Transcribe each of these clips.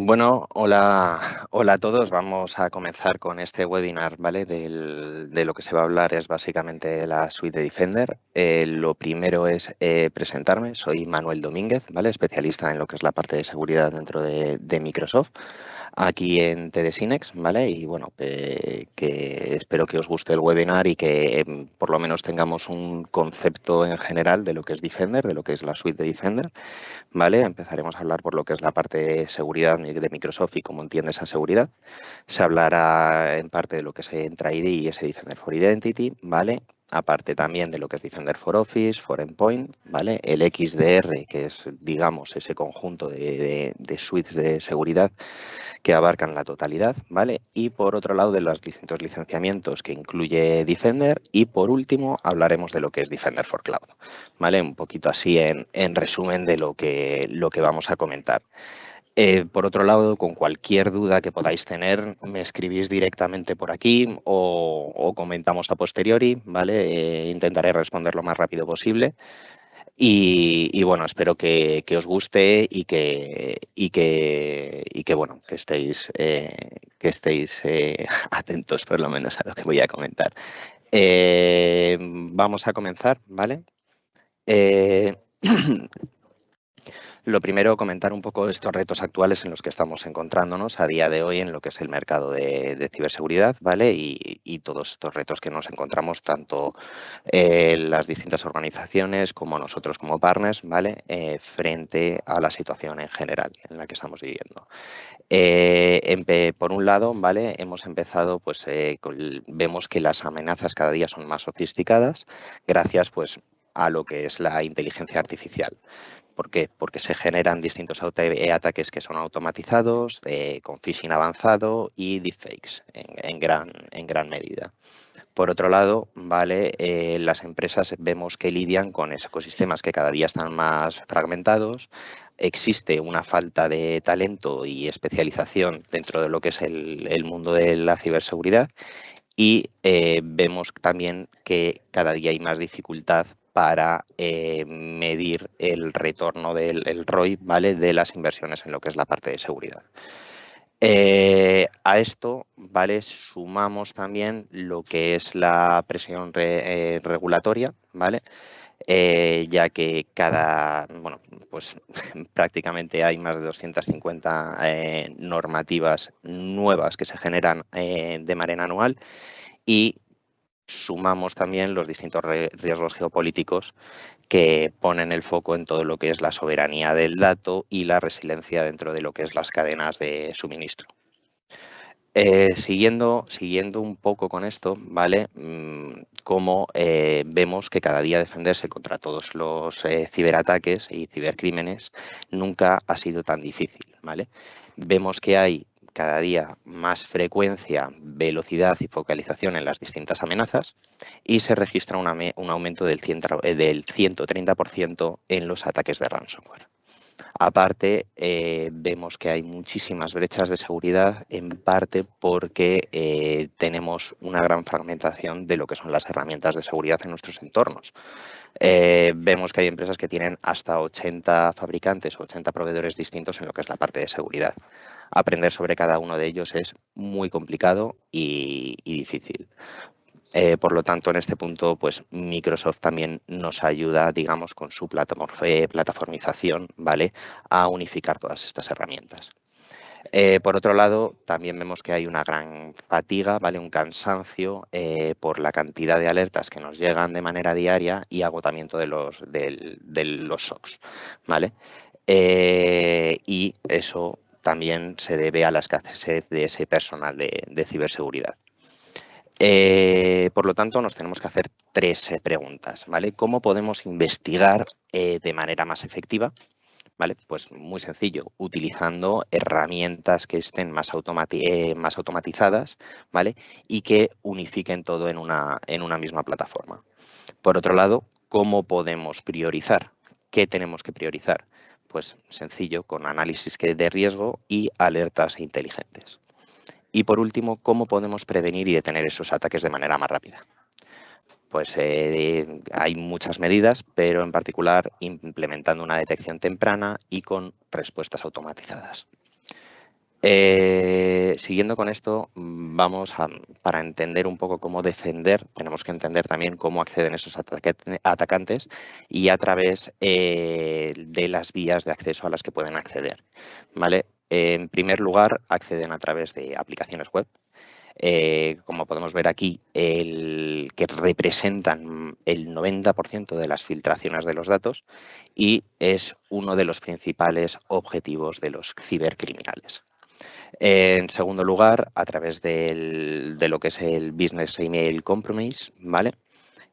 Bueno, hola a todos. Vamos a comenzar con este webinar, ¿vale? De lo que se va a hablar es básicamente la suite de Defender. Lo primero es presentarme. Soy Manuel Domínguez, ¿vale? Especialista en lo que es la parte de seguridad dentro de Microsoft, aquí en TD Synex, ¿vale? Y bueno, que espero que os guste el webinar y que por lo menos tengamos un concepto en general de lo que es Defender, de lo que es la suite de Defender. ¿Vale? Empezaremos a hablar por lo que es la parte de seguridad de Microsoft y cómo entiende esa seguridad. Se hablará en parte de lo que es Entra ID y ese Defender for Identity, ¿vale? Aparte también de lo que es Defender for Office, for Endpoint, ¿vale? El XDR, que es, digamos, ese conjunto de suites de seguridad que abarcan la totalidad, ¿vale? Y por otro lado, de los distintos licenciamientos que incluye Defender. Y por último, hablaremos de lo que es Defender for Cloud, ¿vale? Un poquito así en resumen de lo que vamos a comentar. Por otro lado, con cualquier duda que podáis tener, me escribís directamente por aquí o comentamos a posteriori, ¿vale? Intentaré responder lo más rápido posible. Y bueno, espero que os guste y que bueno, que estéis atentos por lo menos a lo que voy a comentar. Vamos a comenzar, ¿vale? Eh, Lo primero, comentar un poco estos retos actuales en los que estamos encontrándonos a día de hoy en lo que es el mercado de ciberseguridad, ¿vale? Y todos estos retos que nos encontramos tanto las distintas organizaciones como nosotros como partners, ¿vale? Frente a la situación en general en la que estamos viviendo. Por un lado, ¿vale? Hemos empezado, pues vemos que las amenazas cada día son más sofisticadas gracias, pues, a lo que es la inteligencia artificial. ¿Por qué? Porque se generan distintos ataques que son automatizados, con phishing avanzado y deepfakes en gran medida. Por otro lado, ¿vale? Las empresas vemos que lidian con ecosistemas que cada día están más fragmentados. Existe una falta de talento y especialización dentro de lo que es el mundo de la ciberseguridad y vemos también que cada día hay más dificultad para medir el retorno del ROI, ¿vale? De las inversiones en lo que es la parte de seguridad. A esto, ¿vale? Sumamos también lo que es la presión regulatoria, ¿vale? Ya que bueno, pues prácticamente hay más de 250 normativas nuevas que se generan de manera anual y sumamos también los distintos riesgos geopolíticos que ponen el foco en todo lo que es la soberanía del dato y la resiliencia dentro de lo que es las cadenas de suministro. Siguiendo un poco con esto, ¿vale? Como vemos que cada día defenderse contra todos los ciberataques y cibercrímenes nunca ha sido tan difícil, ¿vale? Vemos que hay cada día más frecuencia, velocidad y focalización en las distintas amenazas y se registra un aumento del 130% en los ataques de ransomware. Aparte, vemos que hay muchísimas brechas de seguridad, en parte porque tenemos una gran fragmentación de lo que son las herramientas de seguridad en nuestros entornos. Vemos que hay empresas que tienen hasta 80 fabricantes o 80 proveedores distintos en lo que es la parte de seguridad. Aprender sobre cada uno de ellos es muy complicado y difícil. Por lo tanto, en este punto, pues Microsoft también nos ayuda, digamos, con su plataformización, ¿vale? A unificar todas estas herramientas. Por otro lado, también vemos que hay una gran fatiga, ¿vale? Un cansancio por la cantidad de alertas que nos llegan de manera diaria y agotamiento de los SOCs, ¿vale? Y eso también se debe a la escasez de ese personal de ciberseguridad. Por lo tanto, nos tenemos que hacer tres preguntas, ¿vale? ¿Cómo podemos investigar de manera más efectiva? ¿Vale? Pues muy sencillo, utilizando herramientas que estén más automatizadas, ¿vale? Y que unifiquen todo en una misma plataforma. Por otro lado, ¿cómo podemos priorizar? ¿Qué tenemos que priorizar? Pues sencillo, con análisis de riesgo y alertas inteligentes. Y por último, ¿cómo podemos prevenir y detener esos ataques de manera más rápida? Pues hay muchas medidas, pero en particular implementando una detección temprana y con respuestas automatizadas. Siguiendo con esto, para entender un poco cómo defender, tenemos que entender también cómo acceden esos atacantes y a través de las vías de acceso a las que pueden acceder, ¿vale? En primer lugar, acceden a través de aplicaciones web. Como podemos ver aquí, que representan el 90% de las filtraciones de los datos y es uno de los principales objetivos de los cibercriminales. En segundo lugar, a través de lo que es el Business Email Compromise, ¿vale?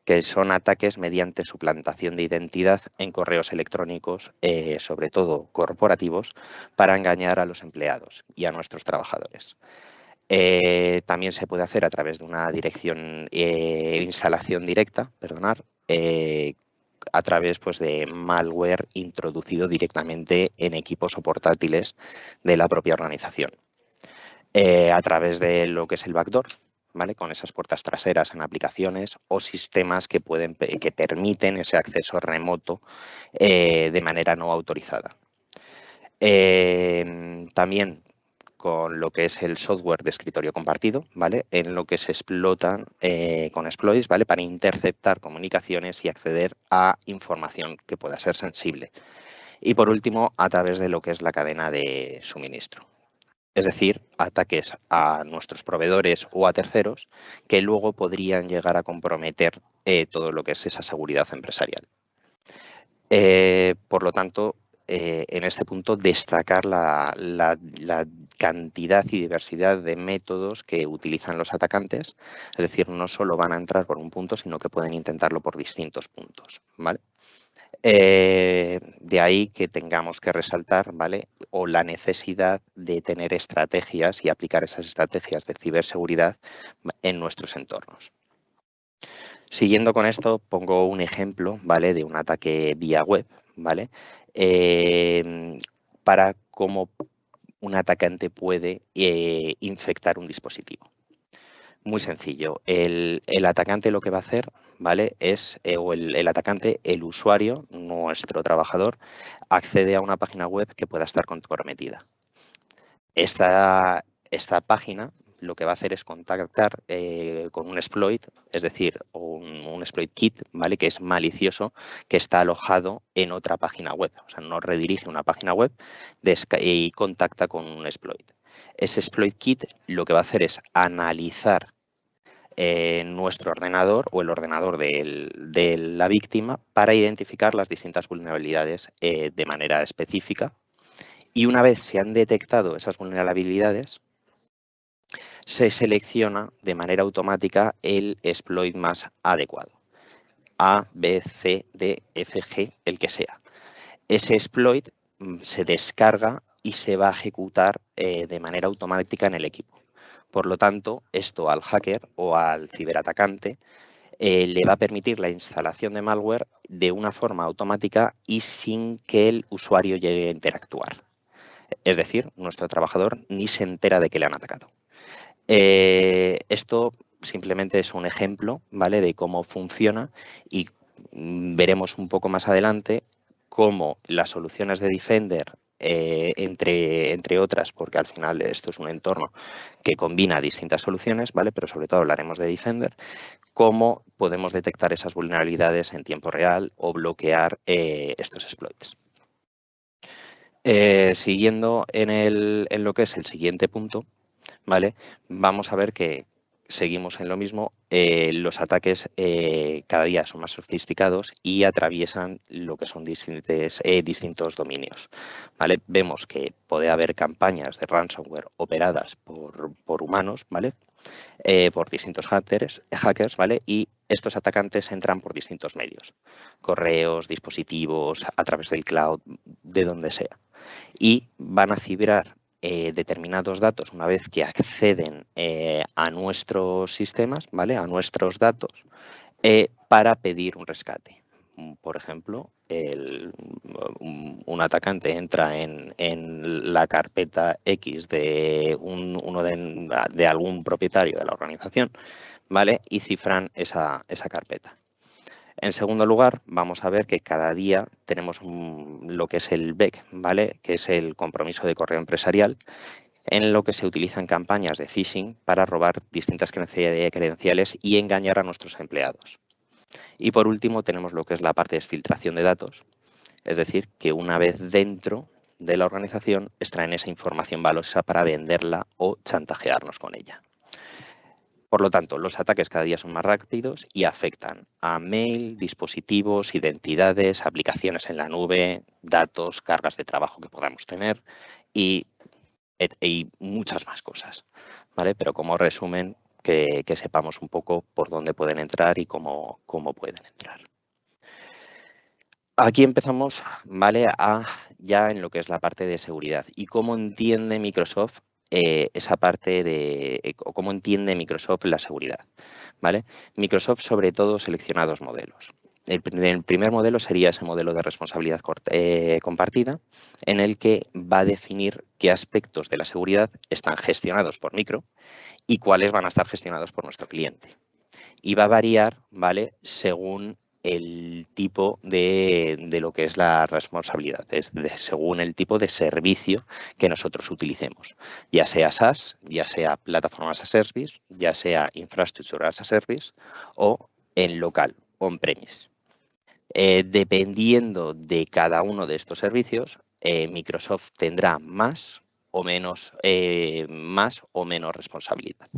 Que son ataques mediante suplantación de identidad en correos electrónicos, sobre todo corporativos, para engañar a los empleados y a nuestros trabajadores. También se puede hacer a través de una instalación directa, a través pues, de malware introducido directamente en equipos o portátiles de la propia organización. A través de lo que es el backdoor, ¿vale? Con esas puertas traseras en aplicaciones o sistemas que permiten ese acceso remoto de manera no autorizada. También con lo que es el software de escritorio compartido, ¿vale? En lo que se explotan con exploits, ¿vale? Para interceptar comunicaciones y acceder a información que pueda ser sensible. Y por último, a través de lo que es la cadena de suministro. Es decir, ataques a nuestros proveedores o a terceros que luego podrían llegar a comprometer todo lo que es esa seguridad empresarial. Por lo tanto, en este punto, destacar la cantidad y diversidad de métodos que utilizan los atacantes. Es decir, no solo van a entrar por un punto, sino que pueden intentarlo por distintos puntos, ¿vale? De ahí que tengamos que resaltar, ¿vale? O la necesidad de tener estrategias y aplicar esas estrategias de ciberseguridad en nuestros entornos. Siguiendo con esto, pongo un ejemplo, ¿vale? De un ataque vía web, ¿vale? Para cómo un atacante puede infectar un dispositivo. Muy sencillo. El atacante lo que va a hacer, ¿vale? Es, o el atacante, el usuario, nuestro trabajador, accede a una página web que pueda estar comprometida. Esta página lo que va a hacer es contactar con un exploit, es decir, un exploit kit, ¿vale? Que es malicioso, que está alojado en otra página web. O sea, nos redirige a una página web y contacta con un exploit. Ese exploit kit lo que va a hacer es analizar nuestro ordenador o el ordenador de la víctima para identificar las distintas vulnerabilidades de manera específica. Y una vez se han detectado esas vulnerabilidades, se selecciona de manera automática el exploit más adecuado. A, B, C, D, F, G, el que sea. Ese exploit se descarga y se va a ejecutar de manera automática en el equipo. Por lo tanto, esto al hacker o al ciberatacante le va a permitir la instalación de malware de una forma automática y sin que el usuario llegue a interactuar. Es decir, nuestro trabajador ni se entera de que le han atacado. Esto simplemente es un ejemplo, ¿vale? De cómo funciona y veremos un poco más adelante cómo las soluciones de Defender, entre otras, porque al final esto es un entorno que combina distintas soluciones, ¿vale? Pero sobre todo hablaremos de Defender, cómo podemos detectar esas vulnerabilidades en tiempo real o bloquear estos exploits. Siguiendo en lo que es el siguiente punto, ¿vale? Vamos a ver que seguimos en lo mismo. Los ataques cada día son más sofisticados y atraviesan lo que son distintos dominios, ¿vale? Vemos que puede haber campañas de ransomware operadas por humanos, ¿vale? Por distintos hackers, ¿vale? Y estos atacantes entran por distintos medios, correos, dispositivos, a través del cloud, de donde sea. Y van a cifrar determinados datos una vez que acceden a nuestros sistemas, ¿vale? A nuestros datos, para pedir un rescate. Por ejemplo, un atacante entra en la carpeta X de de algún propietario de la organización, ¿vale? Y cifran esa carpeta. En segundo lugar, vamos a ver que cada día tenemos lo que es el BEC, ¿vale? Que es el compromiso de correo empresarial, en lo que se utilizan campañas de phishing para robar distintas credenciales y engañar a nuestros empleados. Y por último tenemos lo que es la parte de filtración de datos, es decir, que una vez dentro de la organización extraen esa información valiosa para venderla o chantajearnos con ella. Por lo tanto, los ataques cada día son más rápidos y afectan a mail, dispositivos, identidades, aplicaciones en la nube, datos, cargas de trabajo que podamos tener y muchas más cosas, ¿vale? Pero como resumen, que sepamos un poco por dónde pueden entrar y cómo pueden entrar. Aquí empezamos, ¿vale? Ya en lo que es la parte de seguridad y cómo entiende Microsoft esa parte o cómo entiende Microsoft la seguridad, ¿vale? Microsoft sobre todo selecciona dos modelos. El primer modelo sería ese modelo de responsabilidad compartida, en el que va a definir qué aspectos de la seguridad están gestionados por Micro y cuáles van a estar gestionados por nuestro cliente. Y va a variar, ¿vale?, según el tipo de lo que es la responsabilidad, según el tipo de servicio que nosotros utilicemos, ya sea SaaS, ya sea plataforma as a service, ya sea infraestructura as a service o en local, on-premise. Dependiendo de cada uno de estos servicios, Microsoft tendrá más o menos responsabilidad.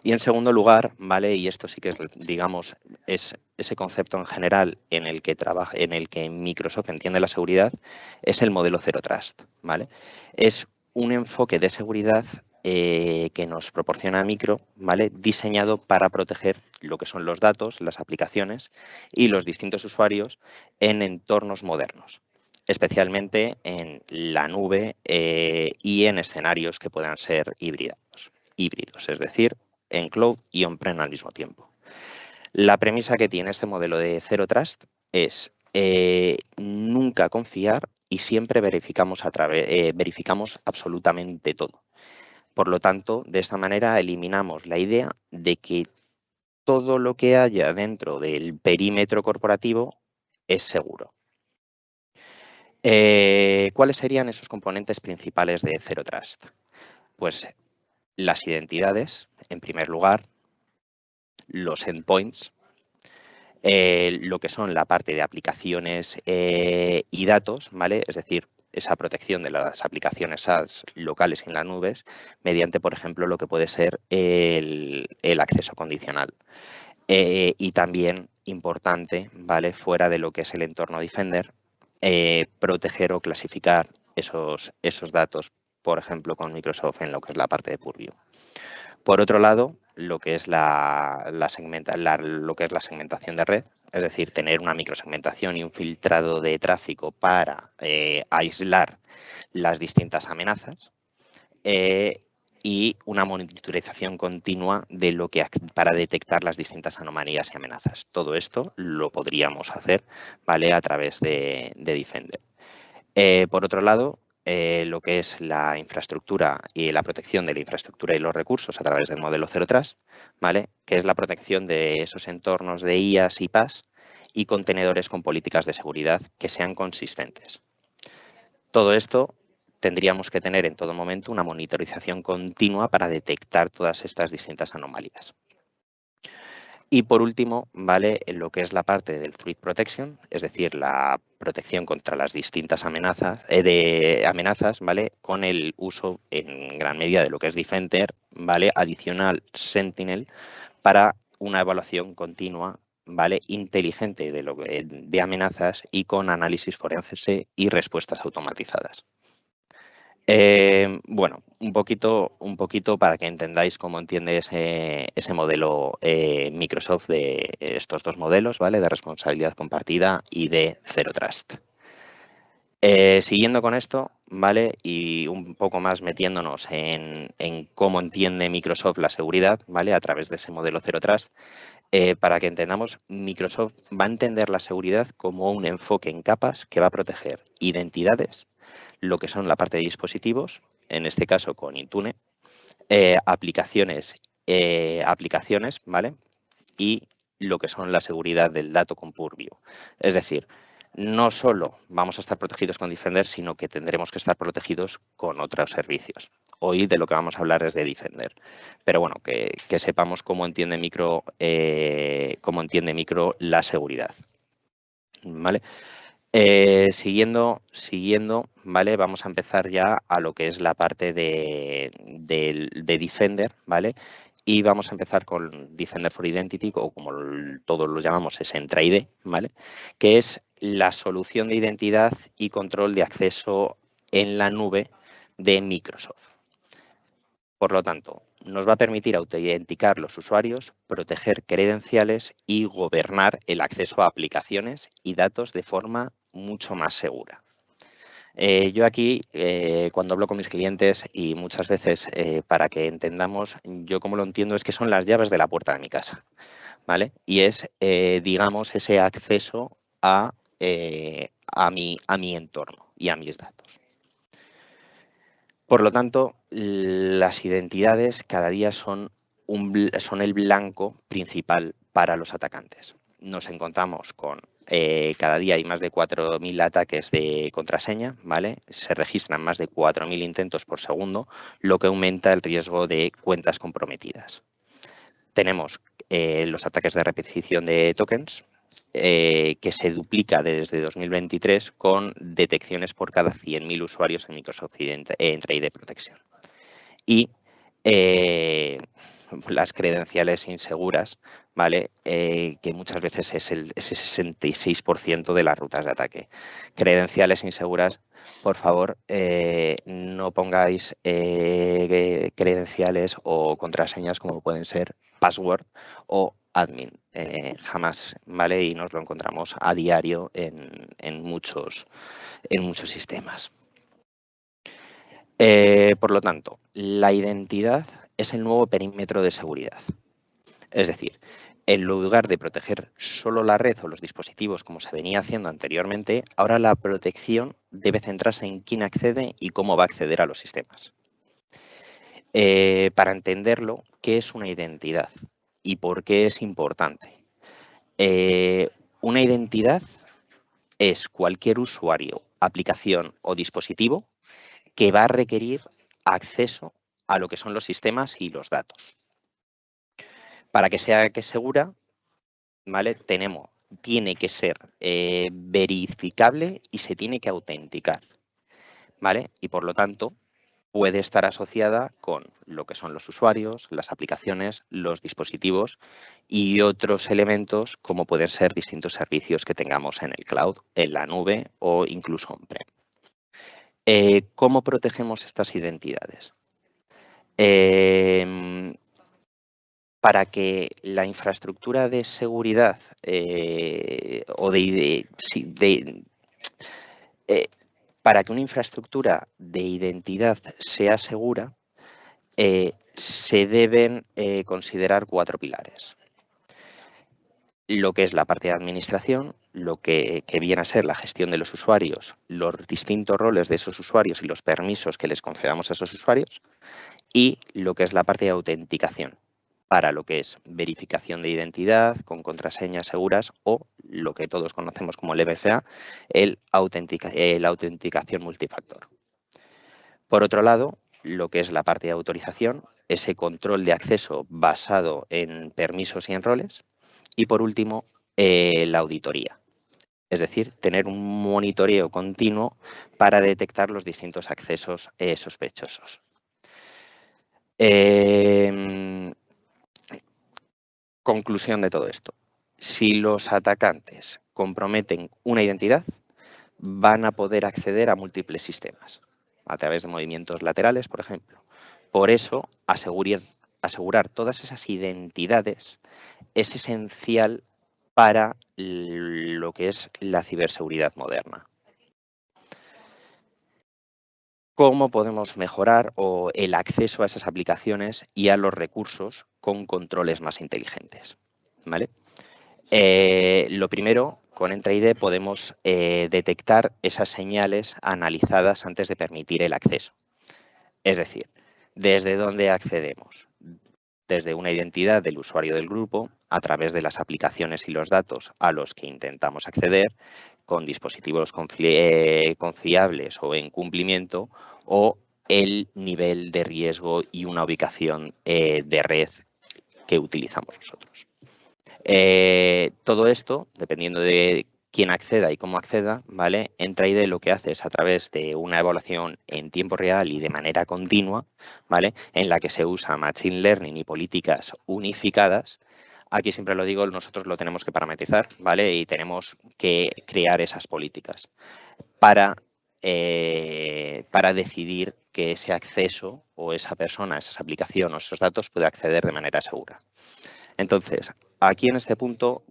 Y en segundo lugar, ¿vale? Y esto sí que es, digamos, es ese concepto en general en el que Microsoft entiende la seguridad, es el modelo Zero Trust, ¿vale? Es un enfoque de seguridad que nos proporciona Micro, ¿vale?, diseñado para proteger lo que son los datos, las aplicaciones y los distintos usuarios en entornos modernos, especialmente en la nube y en escenarios que puedan ser híbridos, es decir, en cloud y on-prem al mismo tiempo. La premisa que tiene este modelo de Zero Trust es nunca confiar y siempre verificamos absolutamente todo. Por lo tanto, de esta manera eliminamos la idea de que todo lo que haya dentro del perímetro corporativo es seguro. ¿Cuáles serían esos componentes principales de Zero Trust? Pues las identidades, en primer lugar, los endpoints, lo que son la parte de aplicaciones y datos, ¿vale? Es decir, esa protección de las aplicaciones SaaS locales en las nubes mediante, por ejemplo, lo que puede ser el acceso condicional. Y también importante, ¿vale?, fuera de lo que es el entorno Defender, proteger o clasificar esos datos, por ejemplo, con Microsoft en lo que es la parte de Purview. Por otro lado, lo que es la segmentación de red, es decir, tener una microsegmentación y un filtrado de tráfico para aislar las distintas amenazas y una monitorización continua de para detectar las distintas anomalías y amenazas. Todo esto lo podríamos hacer, ¿vale?, a través de Defender. Por otro lado, lo que es la infraestructura y la protección de la infraestructura y los recursos a través del modelo Zero Trust, ¿vale?, que es la protección de esos entornos de IaaS y PaaS y contenedores con políticas de seguridad que sean consistentes. Todo esto tendríamos que tener en todo momento una monitorización continua para detectar todas estas distintas anomalías. Y por último, ¿vale?, en lo que es la parte del Threat Protection, es decir, la protección contra las distintas amenazas, ¿vale?, con el uso en gran medida de lo que es Defender, ¿vale?, adicional Sentinel, para una evaluación continua, ¿vale?, inteligente de amenazas y con análisis forense y respuestas automatizadas. Bueno, un poquito para que entendáis cómo entiende ese modelo Microsoft de estos dos modelos, ¿vale?, de responsabilidad compartida y de Zero Trust. Siguiendo con esto, ¿vale?, y un poco más metiéndonos en cómo entiende Microsoft la seguridad, ¿vale?, a través de ese modelo Zero Trust, para que entendamos, Microsoft va a entender la seguridad como un enfoque en capas que va a proteger identidades, lo que son la parte de dispositivos, en este caso con Intune, aplicaciones, ¿vale?, y lo que son la seguridad del dato con Purview. Es decir, no solo vamos a estar protegidos con Defender, sino que tendremos que estar protegidos con otros servicios. Hoy de lo que vamos a hablar es de Defender. Pero bueno, que sepamos cómo entiende Micro la seguridad. ¿Vale? Siguiendo, ¿vale? Vamos a empezar ya a lo que es la parte de Defender, ¿vale? Y vamos a empezar con Defender for Identity, o como todos lo llamamos, es Entra ID, ¿vale? Que es la solución de identidad y control de acceso en la nube de Microsoft. Por lo tanto, nos va a permitir autenticar los usuarios, proteger credenciales y gobernar el acceso a aplicaciones y datos de forma mucho más segura. Yo aquí, cuando hablo con mis clientes y muchas veces para que entendamos, yo como lo entiendo es que son las llaves de la puerta de mi casa, ¿vale? Y es, digamos, ese acceso a mi entorno y a mis datos. Por lo tanto, las identidades cada día son el blanco principal para los atacantes. Nos encontramos con cada día hay más de 4.000 ataques de contraseña, ¿vale? Se registran más de 4.000 intentos por segundo, lo que aumenta el riesgo de cuentas comprometidas. Tenemos los ataques de repetición de tokens, que se duplica desde 2023 con detecciones por cada 100.000 usuarios en Microsoft Entra ID Protection. Y las credenciales inseguras, ¿vale? Que muchas veces es ese 66% de las rutas de ataque. Credenciales inseguras, por favor, no pongáis credenciales o contraseñas como pueden ser password o admin. Jamás, ¿vale? Y nos lo encontramos a diario en muchos sistemas. Por lo tanto, la identidad es el nuevo perímetro de seguridad. Es decir, en lugar de proteger solo la red o los dispositivos como se venía haciendo anteriormente, ahora la protección debe centrarse en quién accede y cómo va a acceder a los sistemas. Para entenderlo, ¿qué es una identidad y por qué es importante? Una identidad es cualquier usuario, aplicación o dispositivo que va a requerir acceso a lo que son los sistemas y los datos. Para que sea segura, ¿vale? Tiene que ser verificable y se tiene que autenticar, ¿vale? Y por lo tanto, puede estar asociada con lo que son los usuarios, las aplicaciones, los dispositivos y otros elementos como pueden ser distintos servicios que tengamos en el cloud, en la nube o incluso on-prem. ¿Cómo protegemos estas identidades? Para que la infraestructura de seguridad para que una infraestructura de identidad sea segura, se deben considerar 4 pilares. Lo que es la parte de administración, lo que viene a ser la gestión de los usuarios, los distintos roles de esos usuarios y los permisos que les concedamos a esos usuarios, y lo que es la parte de autenticación, para lo que es verificación de identidad con contraseñas seguras o lo que todos conocemos como el MFA, la autenticación multifactor. Por otro lado, lo que es la parte de autorización, ese control de acceso basado en permisos y en roles. Y por último, la auditoría. Es decir, tener un monitoreo continuo para detectar los distintos accesos sospechosos. Conclusión de todo esto. Si los atacantes comprometen una identidad, van a poder acceder a múltiples sistemas a través de movimientos laterales, por ejemplo. Por eso, asegurar todas esas identidades es esencial para lo que es la ciberseguridad moderna. ¿Cómo podemos mejorar el acceso a esas aplicaciones y a los recursos con controles más inteligentes? ¿Vale? Lo primero, con Entra ID podemos detectar esas señales analizadas antes de permitir el acceso. Es decir, ¿desde dónde accedemos? Desde una identidad del usuario del grupo, a través de las aplicaciones y los datos a los que intentamos acceder, con dispositivos confiables o en cumplimiento, o el nivel de riesgo y una ubicación de red que utilizamos nosotros. Todo esto, dependiendo de quién acceda y cómo acceda, ¿vale? Entraide lo que hace es, a través de una evaluación en tiempo real y de manera continua, ¿vale?, en la que se usa Machine Learning y políticas unificadas. Aquí siempre lo digo, nosotros lo tenemos que parametrizar, ¿vale?, y tenemos que crear esas políticas para decidir que ese acceso o esa persona, esa aplicación o esos datos puede acceder de manera segura. Entonces, aquí en este punto,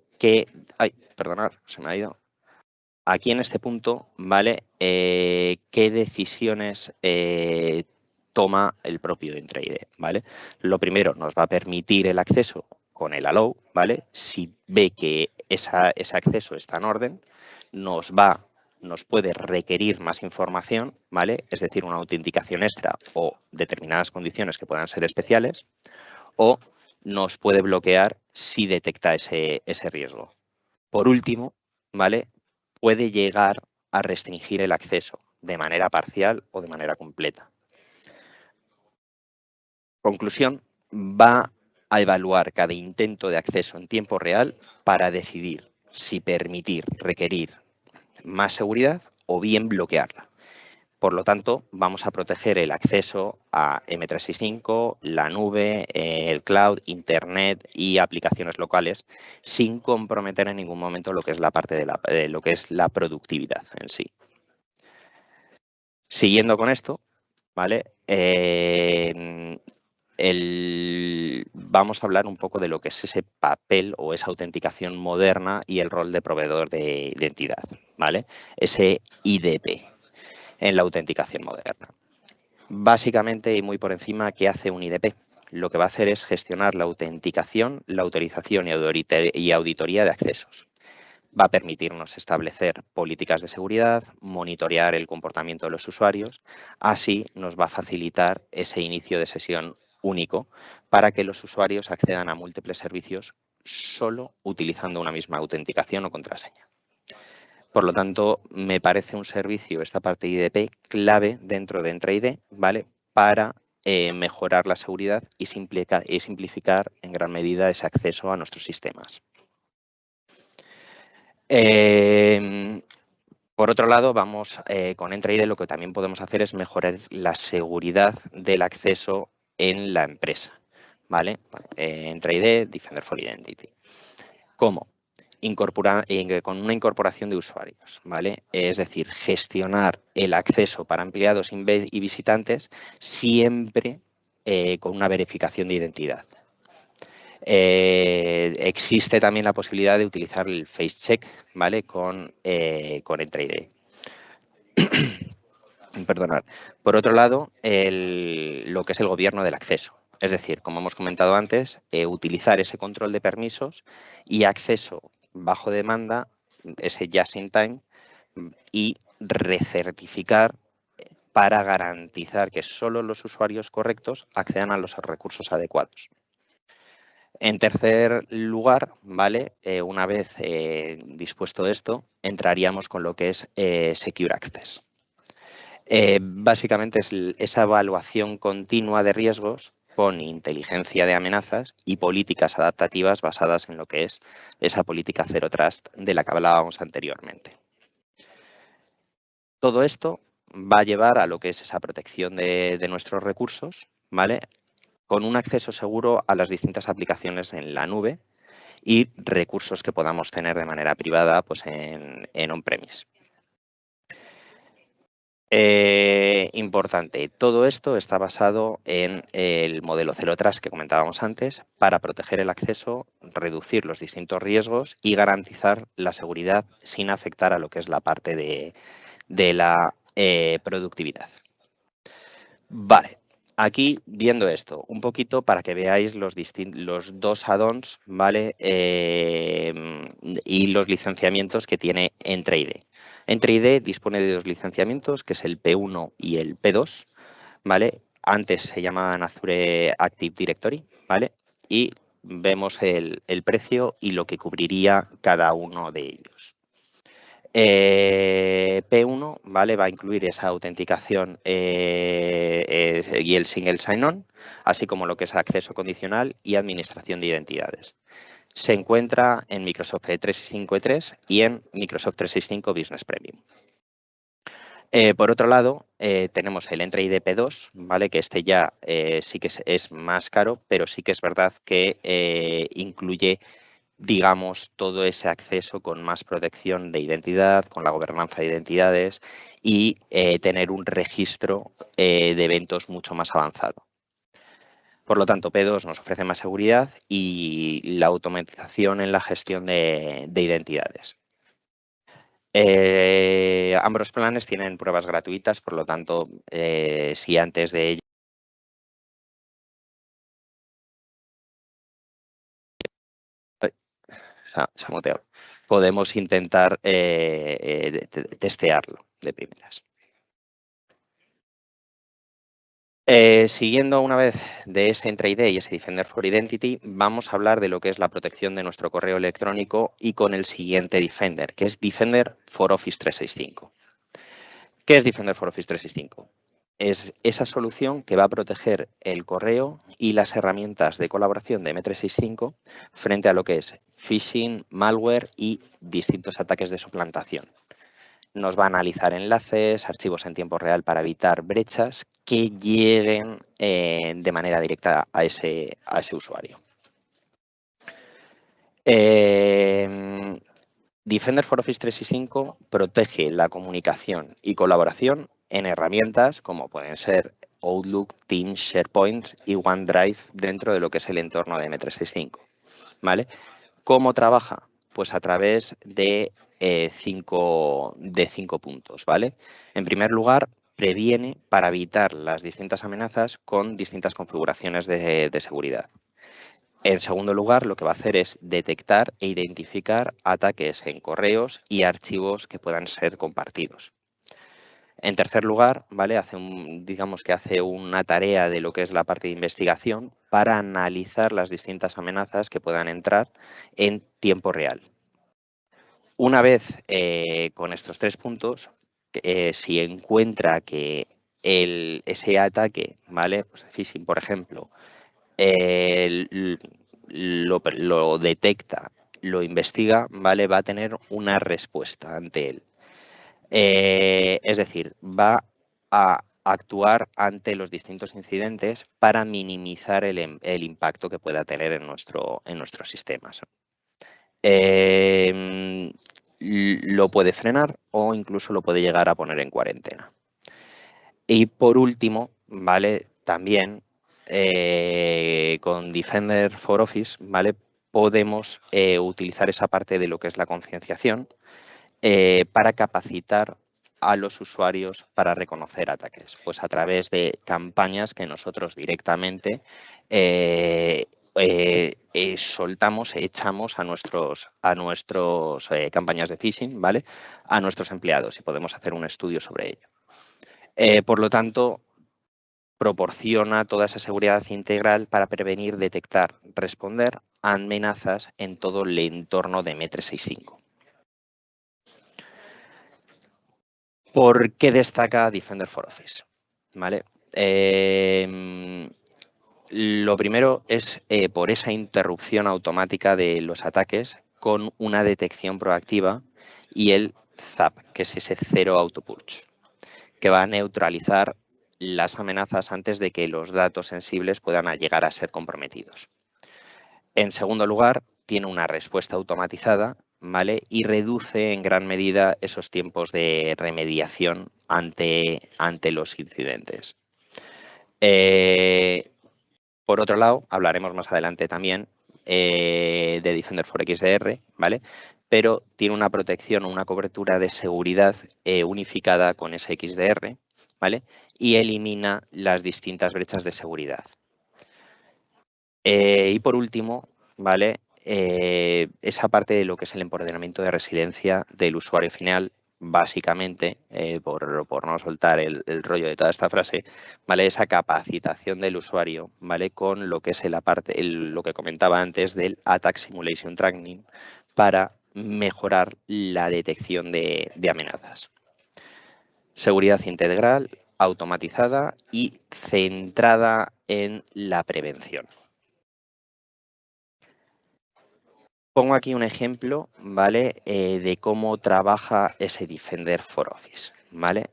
perdonad, se me ha ido. Aquí en este punto, ¿vale?, ¿qué decisiones toma el propio Entraide? ¿Vale? Lo primero, nos va a permitir el acceso con el allow, ¿vale? Si ve que ese acceso está en orden, nos puede requerir más información, ¿vale?, es decir, una autenticación extra o determinadas condiciones que puedan ser especiales, o nos puede bloquear si detecta ese riesgo. Por último, ¿vale?, puede llegar a restringir el acceso de manera parcial o de manera completa. Conclusión, va a evaluar cada intento de acceso en tiempo real para decidir si permitir, requerir más seguridad o bien bloquearla. Por lo tanto, vamos a proteger el acceso a M365, la nube, el cloud, internet y aplicaciones locales, sin comprometer en ningún momento lo que es la parte de lo que es la productividad en sí. Siguiendo con esto, ¿vale?, vamos a hablar un poco de lo que es ese papel o esa autenticación moderna y el rol de proveedor de identidad, ¿vale?, ese IDP en la autenticación moderna. Básicamente, y muy por encima, ¿qué hace un IDP? Lo que va a hacer es gestionar la autenticación, la autorización y auditoría de accesos. Va a permitirnos establecer políticas de seguridad, monitorear el comportamiento de los usuarios. Así nos va a facilitar ese inicio de sesión único para que los usuarios accedan a múltiples servicios solo utilizando una misma autenticación o contraseña. Por lo tanto, me parece un servicio, esta parte de IDP, clave dentro de Entraide, ¿vale?, para mejorar la seguridad y simplificar en gran medida ese acceso a nuestros sistemas. Por otro lado, con Entraide lo que también podemos hacer es mejorar la seguridad del acceso en la empresa, ¿vale? Entraide, Defender for Identity. ¿Cómo? Con una incorporación de usuarios, ¿vale? Es decir, gestionar el acceso para empleados y visitantes siempre con una verificación de identidad. Existe también la posibilidad de utilizar el face check, ¿vale?, con Entraide. Perdonad. Por otro lado, lo que es el gobierno del acceso. Es decir, como hemos comentado antes, utilizar ese control de permisos y acceso bajo demanda, ese just in time, y recertificar para garantizar que solo los usuarios correctos accedan a los recursos adecuados. En tercer lugar, ¿vale?, una vez dispuesto esto, entraríamos con lo que es Secure Access. Básicamente es esa evaluación continua de riesgos con inteligencia de amenazas y políticas adaptativas basadas en lo que es esa política Zero Trust de la que hablábamos anteriormente. Todo esto va a llevar a lo que es esa protección de nuestros recursos, ¿vale?, con un acceso seguro a las distintas aplicaciones en la nube y recursos que podamos tener de manera privada, pues en on-premise. Importante, todo esto está basado en el modelo Zero Trust que comentábamos antes para proteger el acceso, reducir los distintos riesgos y garantizar la seguridad sin afectar a lo que es la parte de la productividad. Vale, aquí viendo esto un poquito para que veáis los dos add-ons, ¿vale?, y los licenciamientos que tiene Entraide. Entraide dispone de dos licenciamientos, que es el P1 y el P2, ¿vale? Antes se llamaban Azure Active Directory, ¿vale? Y vemos el precio y lo que cubriría cada uno de ellos. P1, ¿vale? Va a incluir esa autenticación y el single sign-on, así como lo que es acceso condicional y administración de identidades. Se encuentra en Microsoft 365 E3 y en Microsoft 365 Business Premium. Por otro lado, tenemos el Entra ID P2, ¿vale? Que este ya sí que es más caro, pero sí que es verdad que incluye, digamos, todo ese acceso con más protección de identidad, con la gobernanza de identidades y tener un registro de eventos mucho más avanzado. Por lo tanto, P2 nos ofrece más seguridad y la automatización en la gestión de identidades. Ambos planes tienen pruebas gratuitas, por lo tanto, si antes de ello se ha muteado, podemos intentar testearlo de primeras. Siguiendo una vez de ese Entra ID y ese Defender for Identity, vamos a hablar de lo que es la protección de nuestro correo electrónico y con el siguiente Defender, que es Defender for Office 365. ¿Qué es Defender for Office 365? Es esa solución que va a proteger el correo y las herramientas de colaboración de M365 frente a lo que es phishing, malware y distintos ataques de suplantación. Nos va a analizar enlaces, archivos en tiempo real para evitar brechas que lleguen de manera directa a ese usuario. Defender for Office 365 protege la comunicación y colaboración en herramientas como pueden ser Outlook, Teams, SharePoint y OneDrive dentro de lo que es el entorno de M365. ¿Vale? ¿Cómo trabaja? Pues a través de cinco puntos. ¿Vale? En primer lugar, previene para evitar las distintas amenazas con distintas configuraciones de seguridad. En segundo lugar, lo que va a hacer es detectar e identificar ataques en correos y archivos que puedan ser compartidos. En tercer lugar, ¿vale? Digamos que hace una tarea de lo que es la parte de investigación para analizar las distintas amenazas que puedan entrar en tiempo real. Una vez con estos 3 puntos, si encuentra que ese ataque, ¿vale? Pues de phishing, por ejemplo, lo detecta, lo investiga, ¿vale? Va a tener una respuesta ante él. Es decir, va a actuar ante los distintos incidentes para minimizar el impacto que pueda tener en nuestros sistemas. Lo puede frenar o incluso lo puede llegar a poner en cuarentena. Y por último, ¿vale? También con Defender for Office, ¿vale? Podemos utilizar esa parte de lo que es la concienciación para capacitar a los usuarios para reconocer ataques, pues a través de campañas que nosotros directamente soltamos, echamos a nuestros campañas de phishing, ¿vale? A nuestros empleados y podemos hacer un estudio sobre ello. Por lo tanto, proporciona toda esa seguridad integral para prevenir, detectar, responder a amenazas en todo el entorno de M365. ¿Por qué destaca Defender for Office? ¿Vale? Lo primero es por esa interrupción automática de los ataques con una detección proactiva y el ZAP, que es ese Zero Auto Purge, que va a neutralizar las amenazas antes de que los datos sensibles puedan llegar a ser comprometidos. En segundo lugar, tiene una respuesta automatizada, ¿vale? Y reduce en gran medida esos tiempos de remediación ante los incidentes. Por otro lado, hablaremos más adelante también de Defender for XDR, ¿vale? Pero tiene una protección o una cobertura de seguridad unificada con ese XDR, ¿vale? Y elimina las distintas brechas de seguridad. Y por último, ¿vale? Esa parte de lo que es el empoderamiento de resiliencia del usuario final, básicamente, por no soltar el rollo de toda esta frase, ¿vale? Esa capacitación del usuario, ¿vale? Con lo que es lo que comentaba antes del Attack Simulation Training para mejorar la detección de amenazas. Seguridad integral, automatizada y centrada en la prevención. Pongo aquí un ejemplo, ¿vale? De cómo trabaja ese Defender for Office, ¿vale?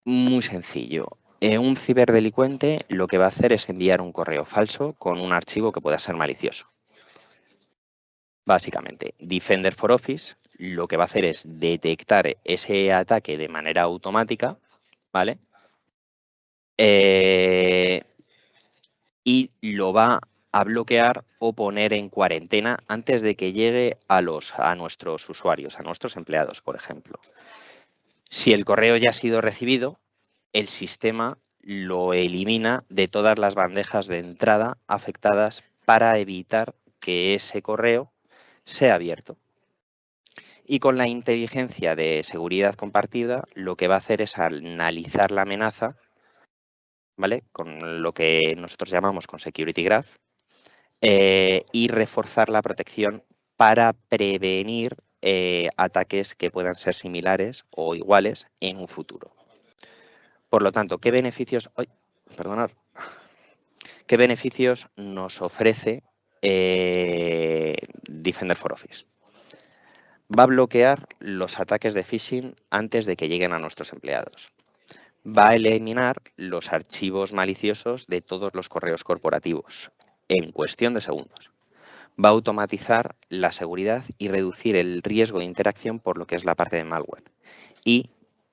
Muy sencillo. Un ciberdelincuente lo que va a hacer es enviar un correo falso con un archivo que pueda ser malicioso. Básicamente, Defender for Office lo que va a hacer es detectar ese ataque de manera automática, ¿vale? Y lo va a bloquear o poner en cuarentena antes de que llegue a nuestros usuarios, a nuestros empleados, por ejemplo. Si el correo ya ha sido recibido, el sistema lo elimina de todas las bandejas de entrada afectadas para evitar que ese correo sea abierto. Y con la inteligencia de seguridad compartida, lo que va a hacer es analizar la amenaza, ¿vale? Con lo que nosotros llamamos con Security Graph, y reforzar la protección para prevenir ataques que puedan ser similares o iguales en un futuro. Por lo tanto, ¿qué beneficios, ¿qué beneficios nos ofrece Defender for Office? Va a bloquear los ataques de phishing antes de que lleguen a nuestros empleados. Va a eliminar los archivos maliciosos de todos los correos corporativos en cuestión de segundos. Va a automatizar la seguridad y reducir el riesgo de interacción por lo que es la parte de malware. Y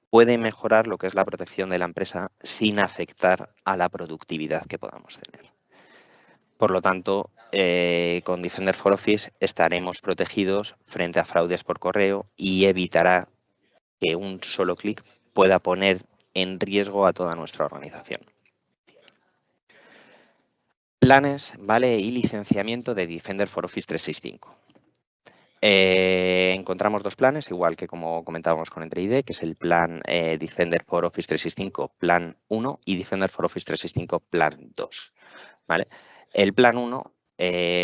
puede mejorar lo que es la protección de la empresa sin afectar a la productividad que podamos tener. Por lo tanto, con Defender for Office estaremos protegidos frente a fraudes por correo y evitará que un solo clic pueda poner en riesgo a toda nuestra organización. Planes, ¿vale? Y licenciamiento de Defender for Office 365. Encontramos dos planes, igual que como comentábamos con Entre-ID, que es el plan Defender for Office 365 Plan 1 y Defender for Office 365 Plan 2. ¿Vale? El plan 1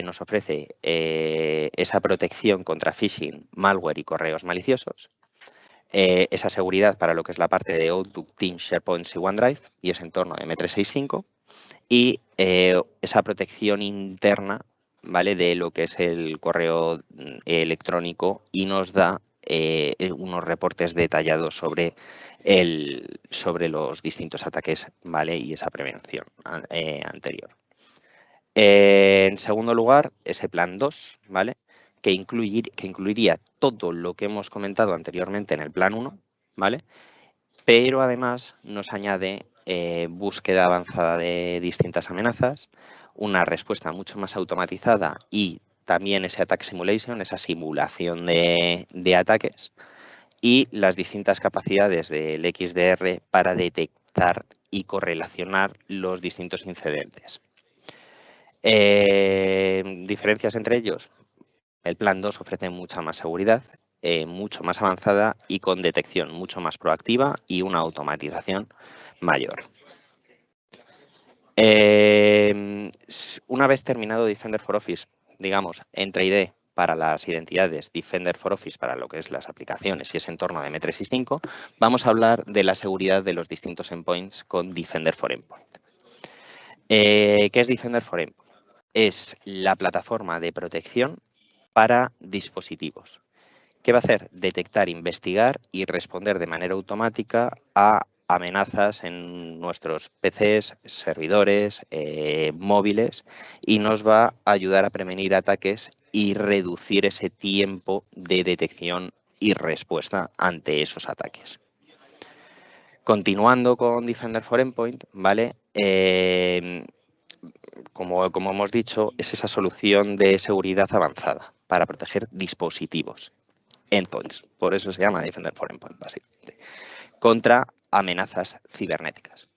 nos ofrece esa protección contra phishing, malware y correos maliciosos, esa seguridad para lo que es la parte de Outlook, Teams, SharePoint y OneDrive y ese entorno de M365 y esa protección interna, ¿vale? De lo que es el correo electrónico y nos da unos reportes detallados sobre los distintos ataques, ¿vale? Y esa prevención anterior. En segundo lugar, ese plan 2, ¿vale? Que incluiría todo lo que hemos comentado anteriormente en el plan 1, ¿vale? Pero además nos añade búsqueda avanzada de distintas amenazas, una respuesta mucho más automatizada y también ese attack simulation, esa simulación de ataques y las distintas capacidades del XDR para detectar y correlacionar los distintos incidentes. Diferencias entre ellos. El plan 2 ofrece mucha más seguridad, mucho más avanzada y con detección mucho más proactiva y una automatización mayor. Una vez terminado Defender for Office, digamos, Entre-ID para las identidades, Defender for Office para lo que es las aplicaciones y ese entorno de M365, vamos a hablar de la seguridad de los distintos endpoints con Defender for Endpoint. ¿Qué es Defender for Endpoint? Es la plataforma de protección para dispositivos. ¿Qué va a hacer? Detectar, investigar y responder de manera automática a amenazas en nuestros PCs, servidores, móviles y nos va a ayudar a prevenir ataques y reducir ese tiempo de detección y respuesta ante esos ataques. Continuando con Defender for Endpoint, ¿vale? Como hemos dicho, es esa solución de seguridad avanzada para proteger dispositivos, endpoints, por eso se llama Defender for Endpoint, básicamente, contra amenazas cibernéticas.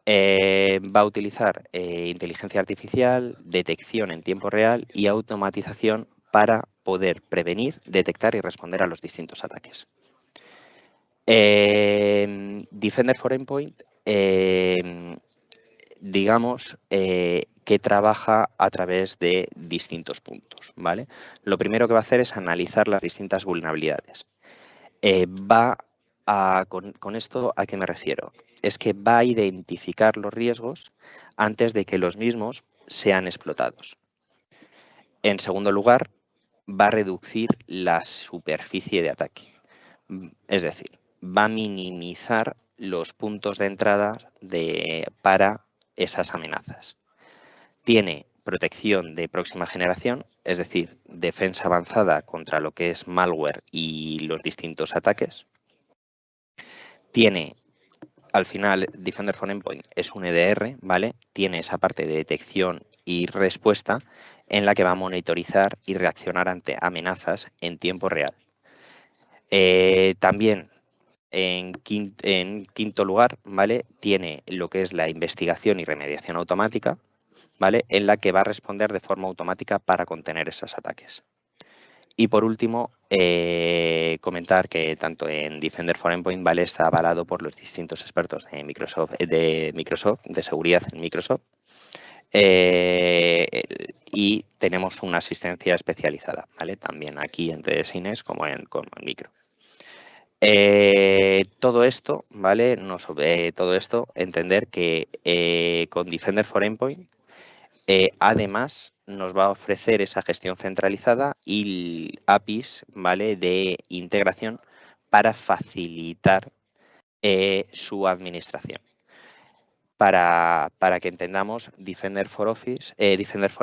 Va a utilizar inteligencia artificial, detección en tiempo real y automatización para poder prevenir, detectar y responder a los distintos ataques. Defender for Endpoint, digamos, que trabaja a través de distintos puntos, ¿vale? Lo primero que va a hacer es analizar las distintas vulnerabilidades. Con esto, ¿a qué me refiero? Es que va a identificar los riesgos antes de que los mismos sean explotados. En segundo lugar, va a reducir la superficie de ataque. Es decir, va a minimizar los puntos de entrada para esas amenazas. Tiene protección de próxima generación, es decir, defensa avanzada contra lo que es malware y los distintos ataques. Tiene, al final, Defender for Endpoint es un EDR, ¿vale? Tiene esa parte de detección y respuesta en la que va a monitorizar y reaccionar ante amenazas en tiempo real. También, en quinto lugar, ¿vale? Tiene lo que es la investigación y remediación automática, ¿vale? En la que va a responder de forma automática para contener esos ataques. Y por último, comentar que tanto en Defender for Endpoint, ¿vale? Está avalado por los distintos expertos de Microsoft, de seguridad en Microsoft. Y tenemos una asistencia especializada, ¿vale? También aquí en TSINES como en Micro. Todo esto, ¿vale? Todo esto, entender que con Defender for Endpoint, además, nos va a ofrecer esa gestión centralizada y APIs, ¿vale? De integración para facilitar su administración. Para que entendamos, Defender for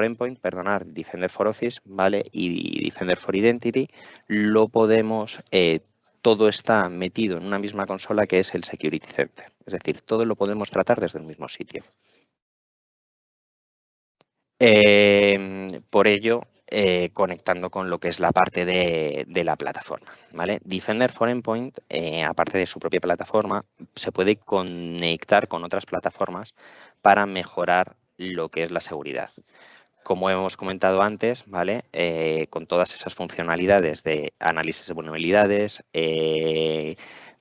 Endpoint, Defender for Office, ¿vale? Y Defender for Identity, lo podemos, todo está metido en una misma consola que es el Security Center. Es decir, todo lo podemos tratar desde el mismo sitio. Por ello, conectando con lo que es la parte de la plataforma, ¿vale? Defender for Endpoint, aparte de su propia plataforma, se puede conectar con otras plataformas para mejorar lo que es la seguridad. Como hemos comentado antes, ¿vale? Con todas esas funcionalidades de análisis de vulnerabilidades,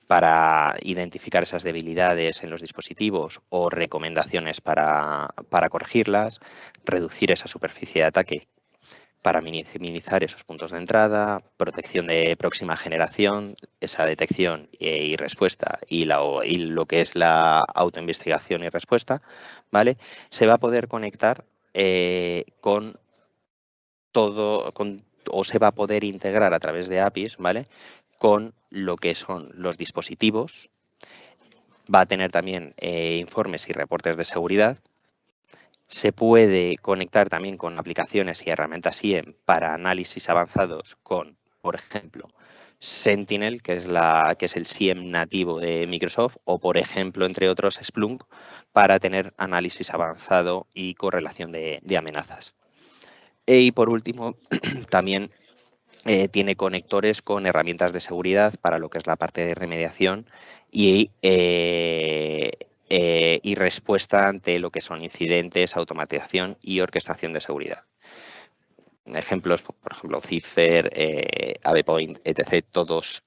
para identificar esas debilidades en los dispositivos o recomendaciones para corregirlas, reducir esa superficie de ataque para minimizar esos puntos de entrada, protección de próxima generación, esa detección y respuesta y lo que es la autoinvestigación y respuesta, ¿vale? Se va a poder conectar con todo, o se va a poder integrar a través de APIs, ¿vale? Con lo que son los dispositivos. Va a tener también informes y reportes de seguridad. Se puede conectar también con aplicaciones y herramientas SIEM para análisis avanzados con, por ejemplo, Sentinel, que es el SIEM nativo de Microsoft, o, por ejemplo, entre otros, Splunk, para tener análisis avanzado y correlación de amenazas. Y, por último, también tiene conectores con herramientas de seguridad para lo que es la parte de remediación y respuesta ante lo que son incidentes, automatización y orquestación de seguridad. Ejemplos, por ejemplo, Cipher, AvePoint, etc. Todos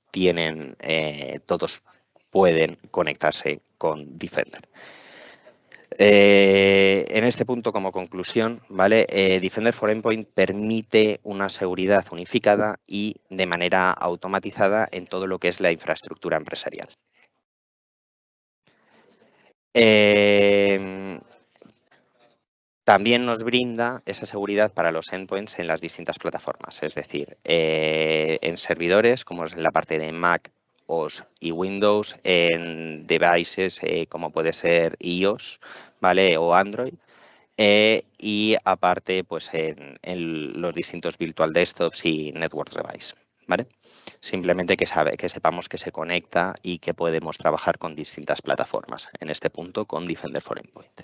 pueden conectarse con Defender. En este punto, como conclusión, ¿vale? Defender for Endpoint permite una seguridad unificada y de manera automatizada en todo lo que es la infraestructura empresarial. También nos brinda esa seguridad para los endpoints en las distintas plataformas, es decir, en servidores, como es en la parte de Mac, OS y Windows, en devices como puede ser iOS, ¿vale? O Android. Y aparte, pues en los distintos virtual desktops y network device, ¿vale? Simplemente que sepamos que se conecta y que podemos trabajar con distintas plataformas, en este punto con Defender for Endpoint.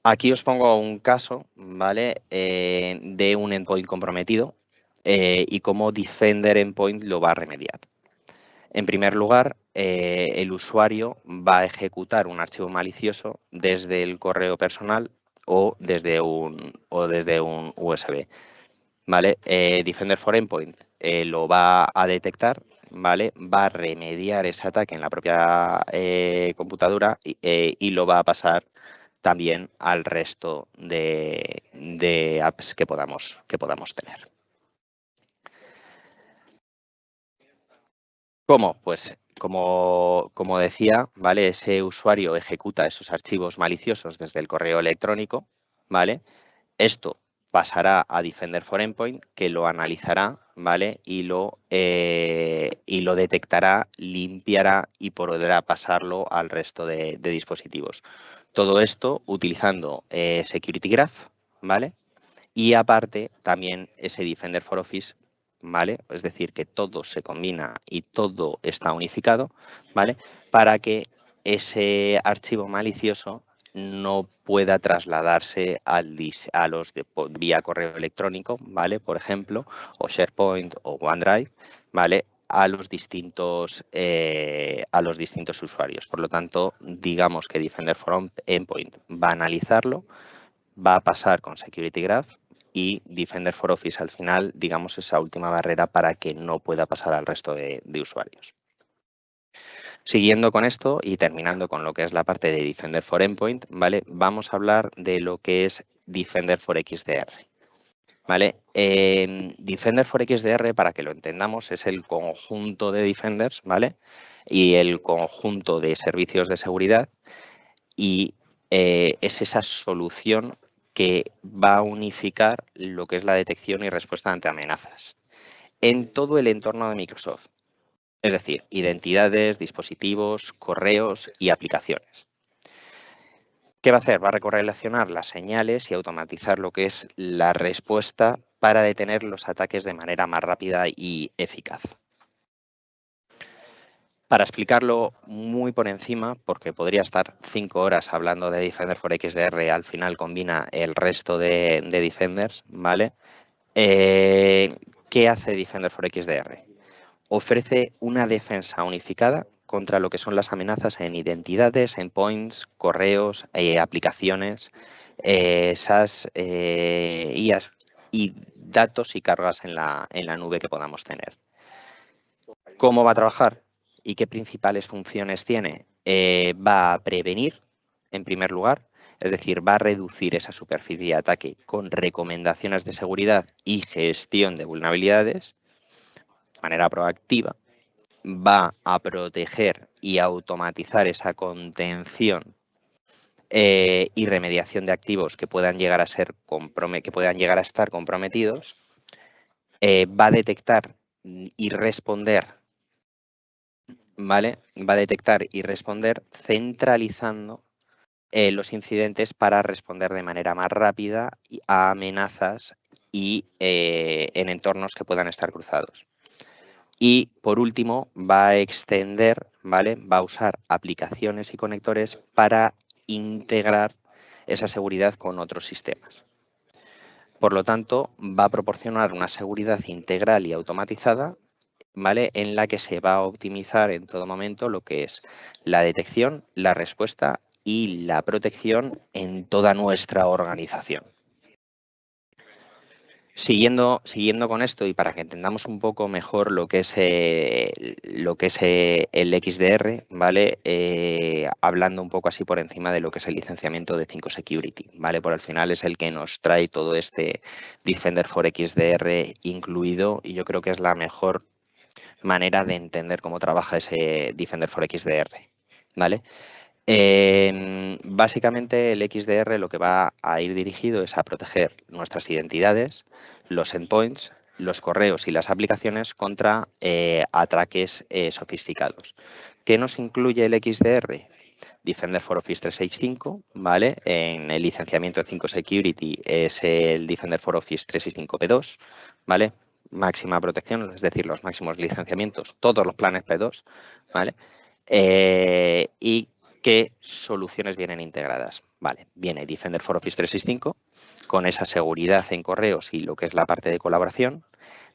Aquí os pongo un caso, ¿vale? De un endpoint comprometido y cómo Defender Endpoint lo va a remediar. En primer lugar, el usuario va a ejecutar un archivo malicioso desde el correo personal o desde un USB. ¿Vale? Defender for Endpoint lo va a detectar, ¿vale? Va a remediar ese ataque en la propia computadora y lo va a pasar también al resto de apps que podamos tener. ¿Cómo? Pues como decía, ¿vale? Ese usuario ejecuta esos archivos maliciosos desde el correo electrónico, ¿vale? Esto pasará a Defender for Endpoint, que lo analizará, ¿vale? Y lo detectará, limpiará y podrá pasarlo al resto de dispositivos. Todo esto utilizando Security Graph, ¿vale? Y aparte, también ese Defender for Office, ¿vale? Es decir, que todo se combina y todo está unificado, ¿vale? Para que ese archivo malicioso no pueda trasladarse vía correo electrónico, ¿vale? Por ejemplo, o SharePoint o OneDrive, ¿vale? A los distintos usuarios. Por lo tanto, digamos que Defender for Endpoint va a analizarlo, va a pasar con Security Graph y Defender for Office al final, digamos, esa última barrera para que no pueda pasar al resto de usuarios. Siguiendo con esto y terminando con lo que es la parte de Defender for Endpoint, ¿vale? Vamos a hablar de lo que es Defender for XDR. ¿Vale? Defender for XDR, para que lo entendamos, es el conjunto de defenders, ¿vale? Y el conjunto de servicios de seguridad y es esa solución que va a unificar lo que es la detección y respuesta ante amenazas en todo el entorno de Microsoft. Es decir, identidades, dispositivos, correos y aplicaciones. ¿Qué va a hacer? Va a correlacionar las señales y automatizar lo que es la respuesta para detener los ataques de manera más rápida y eficaz. Para explicarlo muy por encima, porque podría estar 5 horas hablando de Defender for XDR, al final combina el resto de Defenders, ¿vale? ¿Qué hace Defender for XDR? Ofrece una defensa unificada contra lo que son las amenazas en identidades, endpoints, correos, aplicaciones, SaaS, IaaS y datos y cargas en la nube que podamos tener. ¿Cómo va a trabajar y qué principales funciones tiene? Va a prevenir, en primer lugar, es decir, va a reducir esa superficie de ataque con recomendaciones de seguridad y gestión de vulnerabilidades de manera proactiva. Va a proteger y automatizar esa contención y remediación de activos que puedan llegar a estar comprometidos. Va a detectar y responder, ¿vale? Va a detectar y responder centralizando los incidentes para responder de manera más rápida a amenazas y en entornos que puedan estar cruzados. Y por último, va a extender, ¿vale? Va a usar aplicaciones y conectores para integrar esa seguridad con otros sistemas. Por lo tanto, va a proporcionar una seguridad integral y automatizada, ¿vale? En la que se va a optimizar en todo momento lo que es la detección, la respuesta y la protección en toda nuestra organización. Siguiendo con esto y para que entendamos un poco mejor lo que es el XDR, ¿vale? Hablando un poco así por encima de lo que es el licenciamiento de 5 Security, ¿vale? Por al final es el que nos trae todo este Defender for XDR incluido y yo creo que es la mejor manera de entender cómo trabaja ese Defender for XDR, ¿vale? Básicamente el XDR lo que va a ir dirigido es a proteger nuestras identidades, los endpoints, los correos y las aplicaciones contra ataques sofisticados. ¿Qué nos incluye el XDR? Defender for Office 365, ¿vale? En el licenciamiento de 5 Security es el Defender for Office 365P2, ¿vale? Máxima protección, es decir, los máximos licenciamientos, todos los planes P2, ¿vale? Y ¿qué soluciones vienen integradas? Vale, viene Defender for Office 365 con esa seguridad en correos y lo que es la parte de colaboración.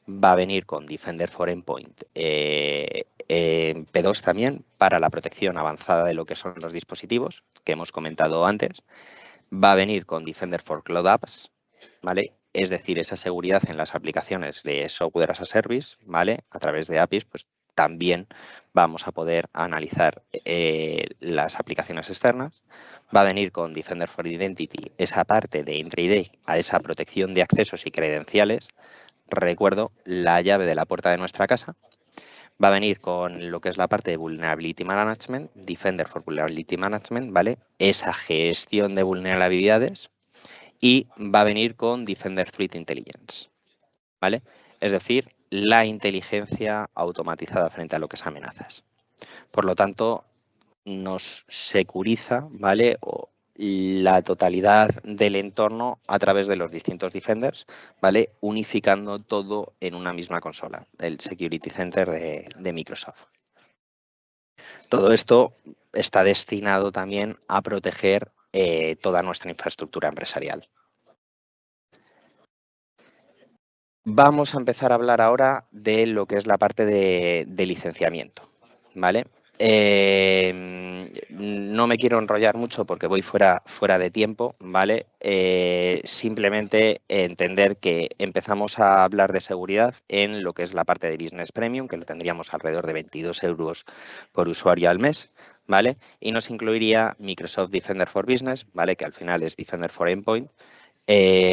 Va a venir con Defender for Endpoint P2 también para la protección avanzada de lo que son los dispositivos que hemos comentado antes. Va a venir con Defender for Cloud Apps, ¿vale? Es decir, esa seguridad en las aplicaciones de software as a service, ¿vale? A través de APIs, pues también vamos a poder analizar las aplicaciones externas. Va a venir con Defender for Identity esa parte de Entry ID, a esa protección de accesos y credenciales. Recuerdo la llave de la puerta de nuestra casa. Va a venir con lo que es la parte de Vulnerability Management, Defender for Vulnerability Management, ¿vale? Esa gestión de vulnerabilidades. Y va a venir con Defender Threat Intelligence, ¿vale? Es decir, la inteligencia automatizada frente a lo que es amenazas. Por lo tanto, nos securiza, ¿vale? La totalidad del entorno a través de los distintos defenders, ¿vale? Unificando todo en una misma consola, el Security Center de Microsoft. Todo esto está destinado también a proteger toda nuestra infraestructura empresarial. Vamos a empezar a hablar ahora de lo que es la parte de licenciamiento, ¿vale? No me quiero enrollar mucho porque voy fuera de tiempo, ¿vale? Simplemente entender que empezamos a hablar de seguridad en lo que es la parte de Business Premium, que lo tendríamos alrededor de 22 euros por usuario al mes, ¿vale? Y nos incluiría Microsoft Defender for Business, ¿vale? Que al final es Defender for Endpoint.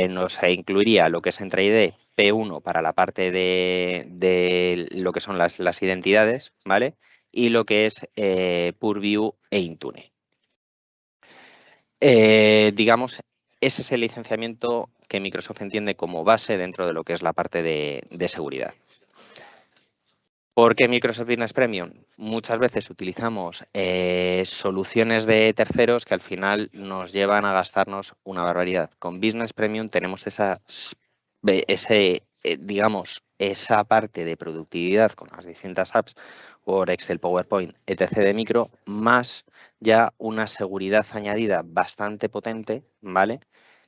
Nos incluiría lo que es Entra ID P1 para la parte de lo que son las identidades, ¿vale? Y lo que es Purview e Intune. Digamos, ese es el licenciamiento que Microsoft entiende como base dentro de lo que es la parte de seguridad. ¿Por qué Microsoft Business Premium? Muchas veces utilizamos soluciones de terceros que al final nos llevan a gastarnos una barbaridad. Con Business Premium tenemos digamos, esa parte de productividad con las distintas apps, Word, Excel, PowerPoint, etc. de micro, más ya una seguridad añadida bastante potente, ¿vale?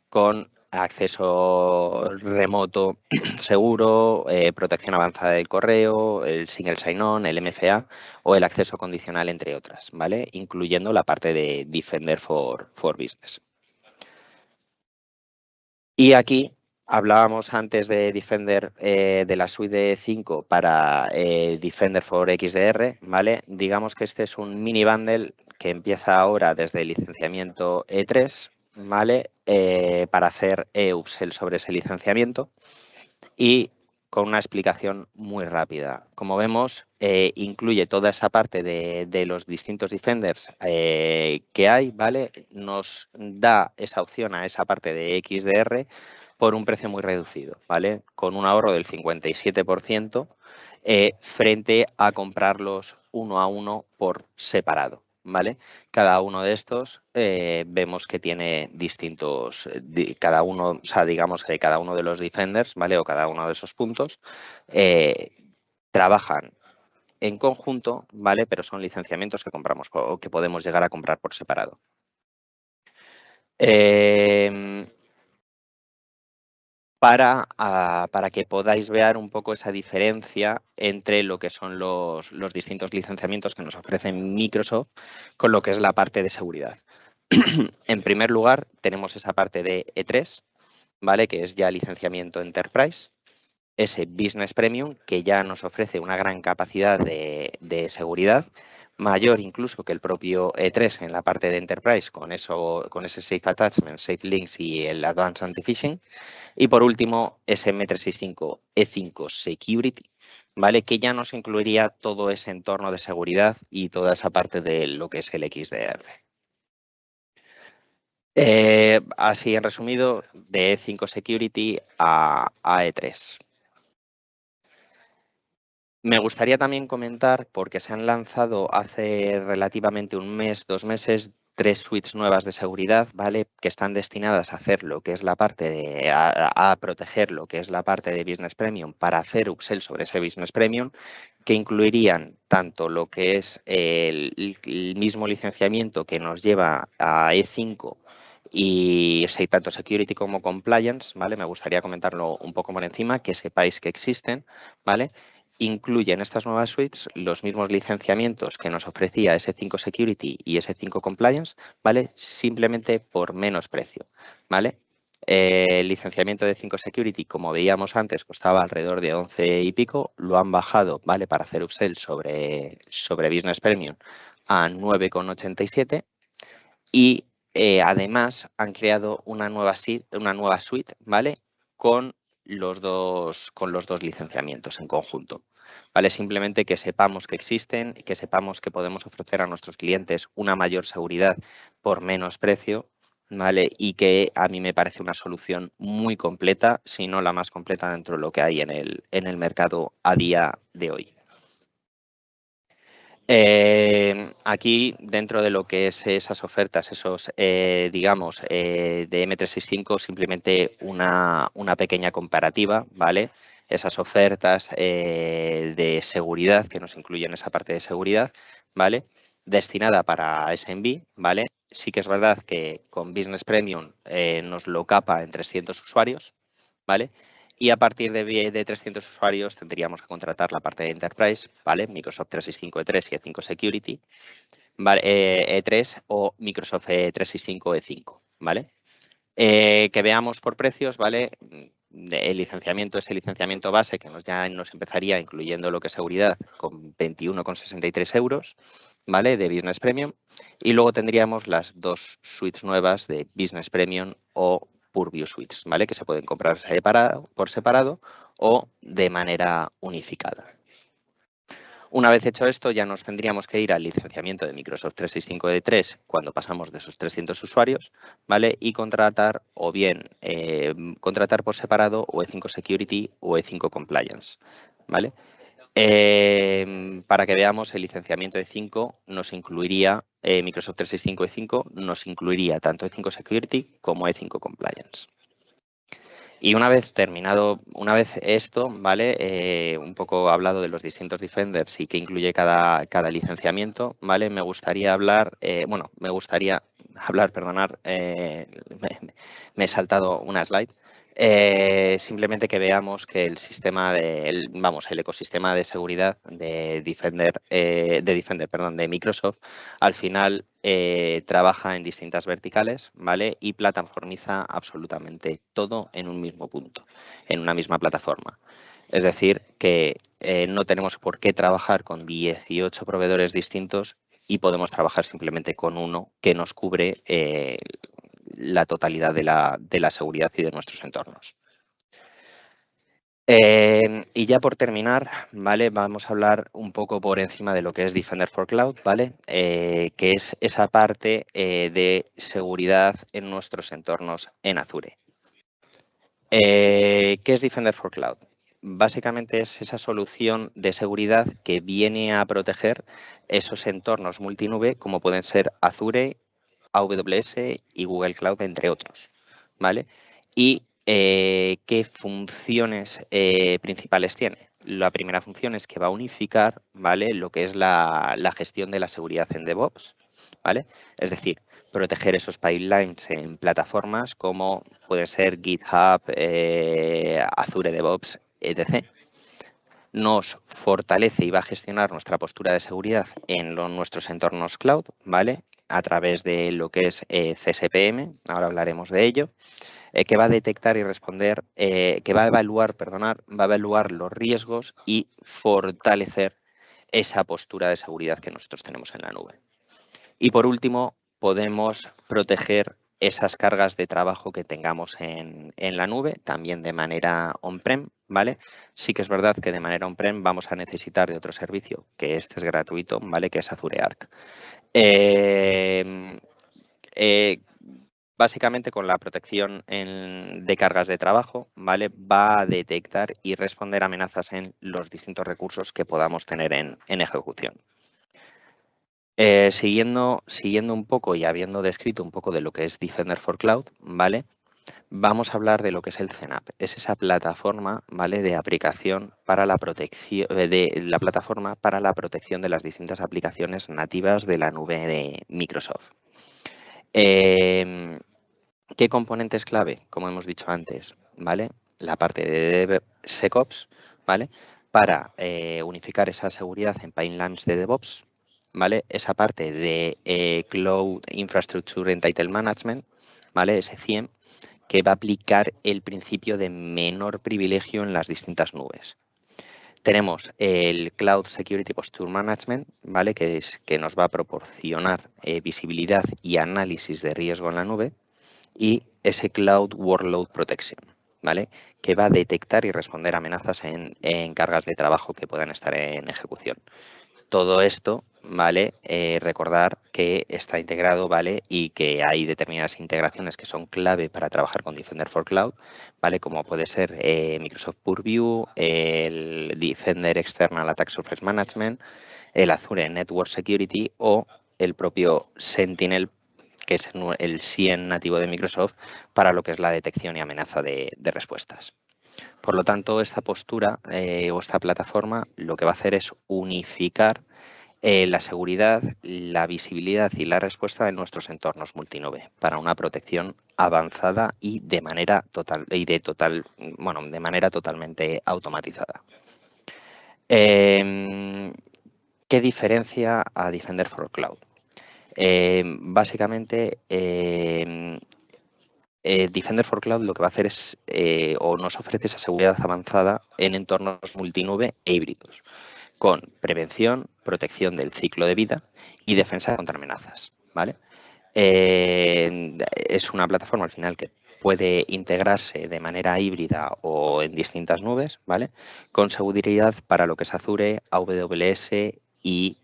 Con acceso remoto seguro, protección avanzada del correo, el single sign-on, el MFA o el acceso condicional, entre otras, ¿vale? Incluyendo la parte de Defender for Business. Y aquí hablábamos antes de Defender de la suite de 5 para Defender for XDR, ¿vale? Digamos que este es un mini bundle que empieza ahora desde el licenciamiento E3, ¿vale? Para hacer upsell sobre ese licenciamiento y con una explicación muy rápida. Como vemos, incluye toda esa parte de los distintos defenders que hay, ¿vale? Nos da esa opción a esa parte de XDR por un precio muy reducido, ¿vale? Con un ahorro del 57% frente a comprarlos uno a uno por separado, ¿vale? Cada uno de estos vemos que tiene distintos, cada uno, o sea, digamos que cada uno de los defenders, ¿vale? O cada uno de esos puntos trabajan en conjunto, ¿vale? Pero son licenciamientos que compramos o que podemos llegar a comprar por separado. Para que podáis ver un poco esa diferencia entre lo que son los distintos licenciamientos que nos ofrece Microsoft con lo que es la parte de seguridad. En primer lugar, tenemos esa parte de E3, ¿vale? Que es ya licenciamiento Enterprise. Ese Business Premium, que ya nos ofrece una gran capacidad de seguridad, mayor incluso que el propio E3 en la parte de Enterprise, con ese Safe Attachment, Safe Links y el Advanced Anti-Phishing. Y por último, ese M365 E5 Security, ¿vale? Que ya nos incluiría todo ese entorno de seguridad y toda esa parte de lo que es el XDR. Así en resumido, de E5 Security a E3. Me gustaría también comentar, porque se han lanzado hace relativamente un mes, 2 meses, 3 suites nuevas de seguridad, ¿vale? Que están destinadas a hacer lo que es la parte a proteger lo que es la parte de Business Premium para hacer upsell sobre ese Business Premium, que incluirían tanto lo que es el mismo licenciamiento que nos lleva a E5 y tanto Security como Compliance, ¿vale? Me gustaría comentarlo un poco por encima, que sepáis que existen, ¿vale? Incluyen estas nuevas suites los mismos licenciamientos que nos ofrecía S5 Security y S5 Compliance, ¿vale? Simplemente por menos precio, ¿vale? El licenciamiento de 5 Security, como veíamos antes, costaba alrededor de 11 y pico. Lo han bajado, ¿vale? Para hacer upsell sobre Business Premium a 9,87. Y además han creado una nueva suite, ¿vale? Con los dos licenciamientos en conjunto. ¿Vale? Simplemente que sepamos que existen, que sepamos que podemos ofrecer a nuestros clientes una mayor seguridad por menos precio, ¿vale? Y que a mí me parece una solución muy completa, si no la más completa dentro de lo que hay en el mercado a día de hoy. Aquí, dentro de lo que es esas ofertas, esos, digamos, de M365, simplemente una pequeña comparativa, ¿vale? Esas ofertas de seguridad, que nos incluyen esa parte de seguridad, ¿vale? Destinada para SMB, ¿vale? Sí que es verdad que con Business Premium nos lo capa en 300 usuarios, ¿vale? Y a partir de 300 usuarios tendríamos que contratar la parte de Enterprise, ¿vale? Microsoft 365 E3 y E5 Security, ¿vale? E3 o Microsoft 365 E5, ¿vale? Que veamos por precios, ¿vale? El licenciamiento es el licenciamiento base que ya nos empezaría incluyendo lo que es seguridad con 21,63 euros, ¿vale? De Business Premium. Y luego tendríamos las dos suites nuevas de Business Premium o Purview Suites, ¿vale? Que se pueden comprar por separado o de manera unificada. Una vez hecho esto, ya nos tendríamos que ir al licenciamiento de Microsoft 365 E3 cuando pasamos de esos 300 usuarios, ¿vale? Y contratar o bien contratar por separado o E5 Security o E5 Compliance, ¿vale? Para que veamos, el licenciamiento E5 nos incluiría, Microsoft 365 E5 nos incluiría tanto E5 Security como E5 Compliance. Y una vez esto, ¿vale? Un poco hablado de los distintos Defenders y qué incluye cada licenciamiento, ¿vale? Me gustaría hablar, perdonar, me he saltado una slide. Simplemente que veamos que el sistema el ecosistema de seguridad de Defender, de Microsoft, al final trabaja en distintas verticales, ¿vale? Y plataformiza absolutamente todo en un mismo punto, en una misma plataforma. Es decir, que no tenemos por qué trabajar con 18 proveedores distintos y podemos trabajar simplemente con uno que nos cubre la totalidad de la seguridad y de nuestros entornos. Y ya por terminar, ¿vale? Vamos a hablar un poco por encima de lo que es Defender for Cloud, ¿vale? Que es esa parte de seguridad en nuestros entornos en Azure. ¿Qué es Defender for Cloud? Básicamente es esa solución de seguridad que viene a proteger esos entornos multinube como pueden ser Azure, AWS y Google Cloud, entre otros, ¿vale? Y ¿qué funciones principales tiene? La primera función es que va a unificar, ¿vale? Lo que es la gestión de la seguridad en DevOps, ¿vale? Es decir, proteger esos pipelines en plataformas como pueden ser GitHub, Azure DevOps, etc. Nos fortalece y va a gestionar nuestra postura de seguridad en nuestros entornos cloud, ¿vale? A través de lo que es CSPM, ahora hablaremos de ello, que va a detectar y responder, que va a evaluar los riesgos y fortalecer esa postura de seguridad que nosotros tenemos en la nube. Y por último, podemos proteger esas cargas de trabajo que tengamos en la nube, también de manera on-prem, ¿vale? Sí que es verdad que de manera on-prem vamos a necesitar de otro servicio, que este es gratuito, ¿vale? Que es Azure Arc. Básicamente con la protección de cargas de trabajo, ¿vale? Va a detectar y responder amenazas en los distintos recursos que podamos tener en ejecución. Siguiendo un poco y habiendo descrito un poco de lo que es Defender for Cloud, ¿vale? Vamos a hablar de lo que es el CNAPP. Es esa plataforma, ¿vale? De aplicación para la protección de las distintas aplicaciones nativas de la nube de Microsoft. ¿Qué componentes clave? Como hemos dicho antes, ¿vale? La parte de DevSecOps, ¿vale? Para unificar esa seguridad en pipelines de DevOps, ¿vale? Esa parte de Cloud Infrastructure Entitlement Management, ¿vale? Ese CIEM, que va a aplicar el principio de menor privilegio en las distintas nubes. Tenemos el Cloud Security Posture Management, ¿vale? Que nos va a proporcionar visibilidad y análisis de riesgo en la nube, y ese Cloud Workload Protection, ¿vale? Que va a detectar y responder amenazas en cargas de trabajo que puedan estar en ejecución. Todo esto, ¿vale? Recordar que está integrado, ¿vale? Y que hay determinadas integraciones que son clave para trabajar con Defender for Cloud, ¿vale? Como puede ser Microsoft Purview, el Defender External Attack Surface Management, el Azure Network Security o el propio Sentinel, que es el SIEM nativo de Microsoft para lo que es la detección y amenaza de respuestas. Por lo tanto, esta postura o esta plataforma lo que va a hacer es unificar la seguridad, la visibilidad y la respuesta de nuestros entornos multinube para una protección avanzada y de manera totalmente automatizada. ¿Qué diferencia a Defender for Cloud? Básicamente, Defender for Cloud lo que va a hacer es, o nos ofrece esa seguridad avanzada en entornos multinube e híbridos, con prevención, protección del ciclo de vida y defensa contra amenazas, ¿vale? Es una plataforma al final que puede integrarse de manera híbrida o en distintas nubes, ¿vale? Con seguridad para lo que es Azure, AWS y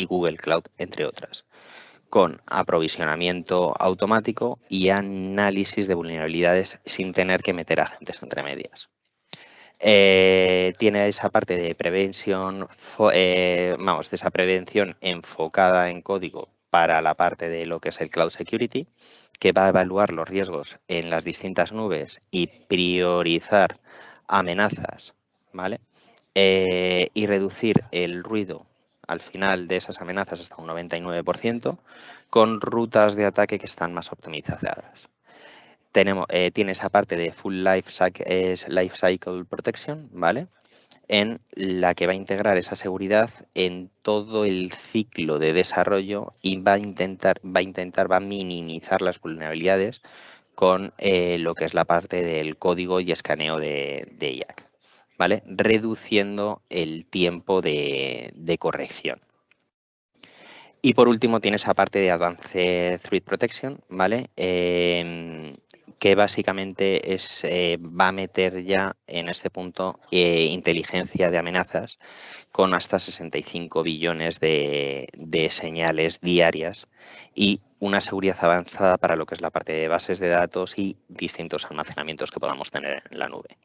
Google Cloud, entre otras, con aprovisionamiento automático y análisis de vulnerabilidades sin tener que meter agentes entre medias. Tiene esa parte de prevención, de esa prevención enfocada en código para la parte de lo que es el Cloud Security, que va a evaluar los riesgos en las distintas nubes y priorizar amenazas, ¿vale? Y reducir el ruido al final de esas amenazas hasta un 99%, con rutas de ataque que están más optimizadas. Tiene esa parte de Full Life Cycle Protection, ¿vale? En la que va a integrar esa seguridad en todo el ciclo de desarrollo y va a minimizar las vulnerabilidades con lo que es la parte del código y escaneo de IAC, ¿vale? Reduciendo el tiempo de corrección. Y por último tiene esa parte de Advanced Threat Protection, ¿vale? Que básicamente va a meter ya en este punto inteligencia de amenazas con hasta 65 billones de señales diarias y una seguridad avanzada para lo que es la parte de bases de datos y distintos almacenamientos que podamos tener en la nube.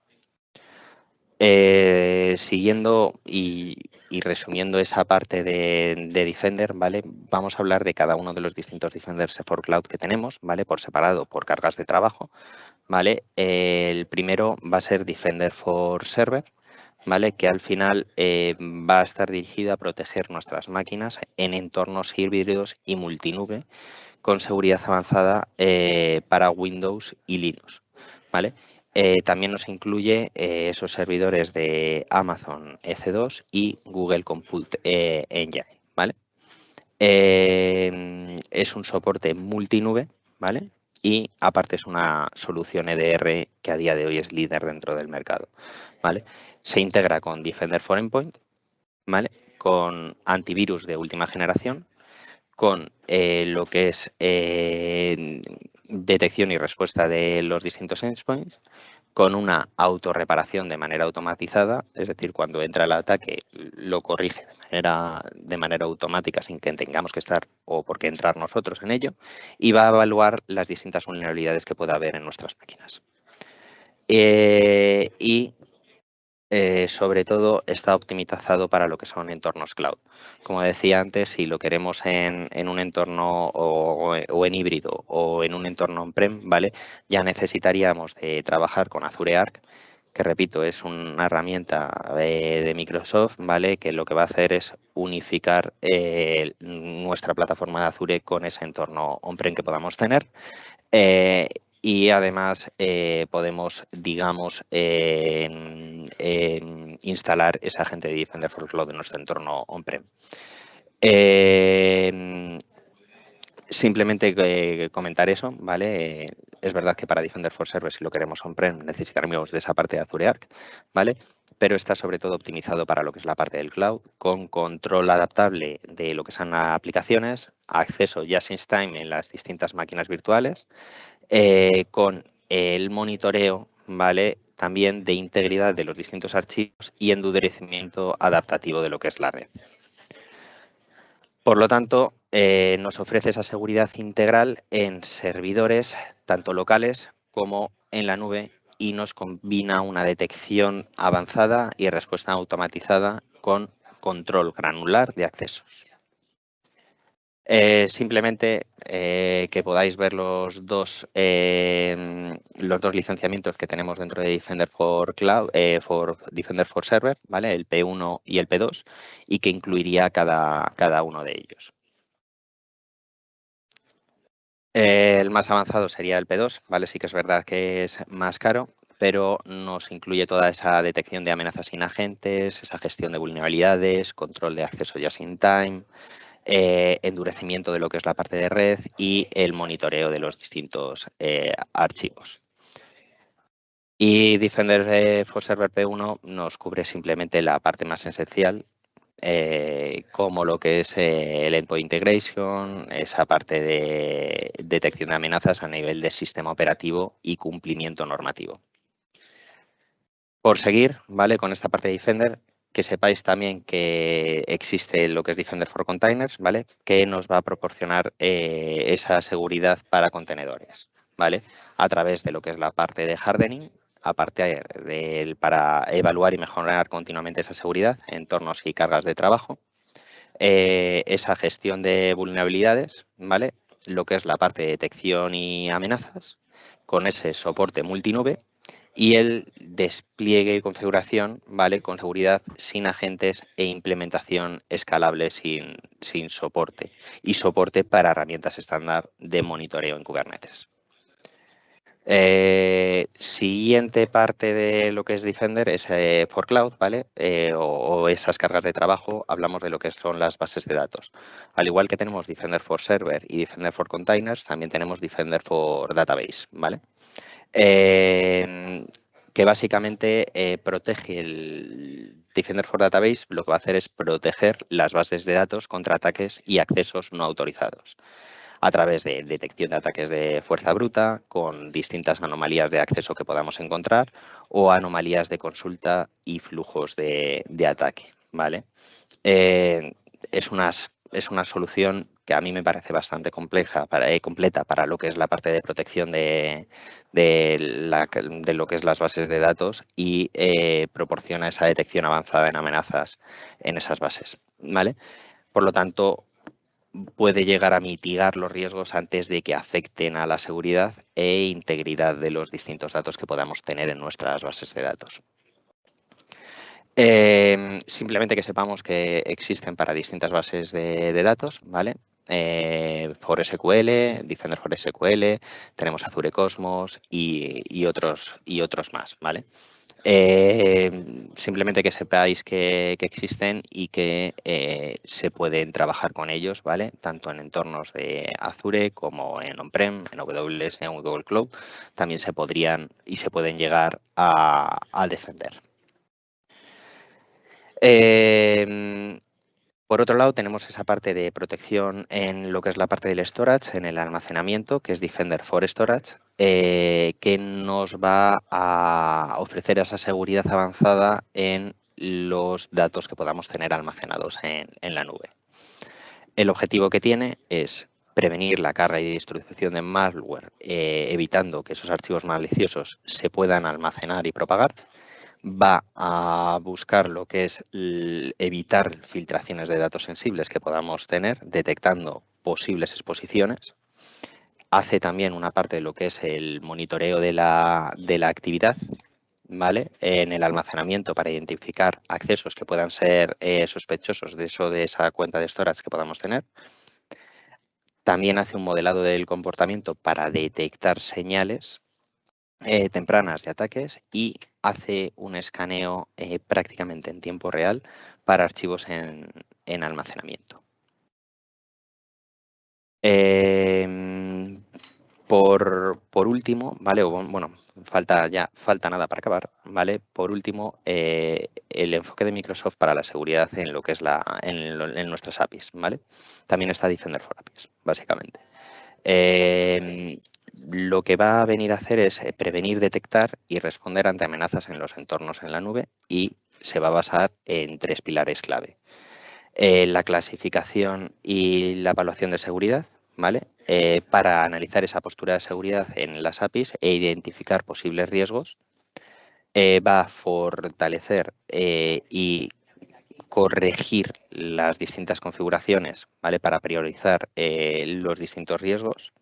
Siguiendo y resumiendo esa parte de Defender, ¿vale? Vamos a hablar de cada uno de los distintos Defenders for Cloud que tenemos, ¿vale? Por separado, por cargas de trabajo, ¿vale? El primero va a ser Defender for Server, ¿vale? Que al final va a estar dirigido a proteger nuestras máquinas en entornos híbridos y multinube con seguridad avanzada para Windows y Linux, ¿vale? También nos incluye esos servidores de Amazon EC2 y Google Compute Engine, ¿vale? Es un soporte multinube, ¿vale? Y aparte es una solución EDR que a día de hoy es líder dentro del mercado, ¿vale? Se integra con Defender for Endpoint, ¿vale? Con antivirus de última generación, con lo que es detección y respuesta de los distintos endpoints, con una autorreparación de manera automatizada, es decir, cuando entra el ataque lo corrige de manera automática sin que tengamos que estar o por qué entrar nosotros en ello, y va a evaluar las distintas vulnerabilidades que pueda haber en nuestras máquinas. Sobre todo está optimizado para lo que son entornos cloud. Como decía antes, si lo queremos en un entorno o en híbrido o en un entorno on-prem, ¿vale? Ya necesitaríamos de trabajar con Azure Arc, que repito, es una herramienta de Microsoft, ¿vale? Que lo que va a hacer es unificar nuestra plataforma de Azure con ese entorno on-prem que podamos tener. Y además podemos, digamos, instalar ese agente de Defender for Cloud en nuestro entorno on-prem. Simplemente comentar eso, ¿vale? Es verdad que para Defender for Server, si lo queremos on-prem, necesitaremos de esa parte de Azure Arc, ¿vale? Pero está sobre todo optimizado para lo que es la parte del cloud, con control adaptable de lo que son las aplicaciones, acceso just in time en las distintas máquinas virtuales, con el monitoreo, ¿vale? También de integridad de los distintos archivos y endurecimiento adaptativo de lo que es la red. Por lo tanto, nos ofrece esa seguridad integral en servidores, tanto locales como en la nube, y nos combina una detección avanzada y respuesta automatizada con control granular de accesos. Simplemente que podáis ver los dos licenciamientos que tenemos dentro de Defender for Cloud, Defender for Server, ¿vale? El P1 y el P2, y que incluiría cada uno de ellos. El más avanzado sería el P2, ¿vale? Sí que es verdad que es más caro, pero nos incluye toda esa detección de amenazas sin agentes, esa gestión de vulnerabilidades, control de acceso just in time, endurecimiento de lo que es la parte de red y el monitoreo de los distintos archivos. Y Defender for Server P1 nos cubre simplemente la parte más esencial, como lo que es el Endpoint Integration, esa parte de detección de amenazas a nivel de sistema operativo y cumplimiento normativo. Por seguir, ¿vale? Con esta parte de Defender, que sepáis también que existe lo que es Defender for Containers, ¿vale? Que nos va a proporcionar esa seguridad para contenedores, ¿vale? A través de lo que es la parte de hardening, aparte para evaluar y mejorar continuamente esa seguridad, entornos y cargas de trabajo, esa gestión de vulnerabilidades, ¿vale? Lo que es la parte de detección y amenazas, con ese soporte multinube y el despliegue y configuración, ¿vale? Con seguridad sin agentes e implementación escalable sin soporte y soporte para herramientas estándar de monitoreo en Kubernetes. Siguiente parte de lo que es Defender es for Cloud, ¿vale? O esas cargas de trabajo, hablamos de lo que son las bases de datos. Al igual que tenemos Defender for Server y Defender for Containers, también tenemos Defender for Database, ¿vale? Que básicamente protege el Defender for Database, lo que va a hacer es proteger las bases de datos contra ataques y accesos no autorizados a través de detección de ataques de fuerza bruta, con distintas anomalías de acceso que podamos encontrar o anomalías de consulta y flujos de ataque, ¿vale? Eh, es una solución que a mí me parece bastante compleja, completa para lo que es la parte de protección de lo que es las bases de datos y proporciona esa detección avanzada en amenazas en esas bases, ¿vale? Por lo tanto, puede llegar a mitigar los riesgos antes de que afecten a la seguridad e integridad de los distintos datos que podamos tener en nuestras bases de datos. Simplemente que sepamos que existen para distintas bases de datos, ¿vale? For SQL, Defender for SQL, tenemos Azure Cosmos y otros más, ¿vale? Simplemente que sepáis que existen y que se pueden trabajar con ellos, ¿vale? Tanto en entornos de Azure como en on-prem, en AWS, en Google Cloud, también se podrían y se pueden llegar a defender. Por otro lado, tenemos esa parte de protección en lo que es la parte del storage, en el almacenamiento, que es Defender for Storage, que nos va a ofrecer esa seguridad avanzada en los datos que podamos tener almacenados en la nube. El objetivo que tiene es prevenir la carga y distribución de malware, evitando que esos archivos maliciosos se puedan almacenar y propagar. Va a buscar lo que es evitar filtraciones de datos sensibles que podamos tener, detectando posibles exposiciones. Hace también una parte de lo que es el monitoreo de la actividad, ¿vale? En el almacenamiento para identificar accesos que puedan ser sospechosos de esa cuenta de storage que podamos tener. También hace un modelado del comportamiento para detectar señales tempranas de ataques y hace un escaneo prácticamente en tiempo real para archivos en almacenamiento. Em, por último, ¿vale? Bueno, falta nada para acabar, ¿vale? Por último, el enfoque de Microsoft para la seguridad en lo que es en nuestras APIs, ¿vale? También está Defender for APIs, básicamente. Lo que va a venir a hacer es prevenir, detectar y responder ante amenazas en los entornos en la nube y se va a basar en 3 pilares clave. La clasificación y la evaluación de seguridad, ¿vale? Para analizar esa postura de seguridad en las APIs e identificar posibles riesgos. Va a fortalecer y corregir las distintas configuraciones, ¿vale? Para priorizar los distintos riesgos.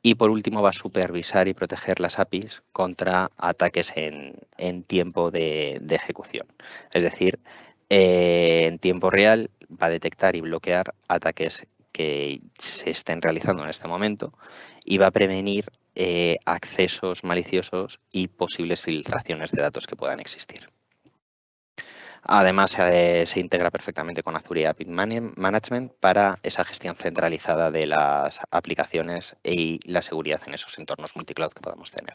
Y por último va a supervisar y proteger las APIs contra ataques en tiempo de ejecución. Es decir, en tiempo real va a detectar y bloquear ataques que se estén realizando en este momento y va a prevenir accesos maliciosos y posibles filtraciones de datos que puedan existir. Además, se integra perfectamente con Azure API Management para esa gestión centralizada de las aplicaciones y la seguridad en esos entornos multicloud que podamos tener.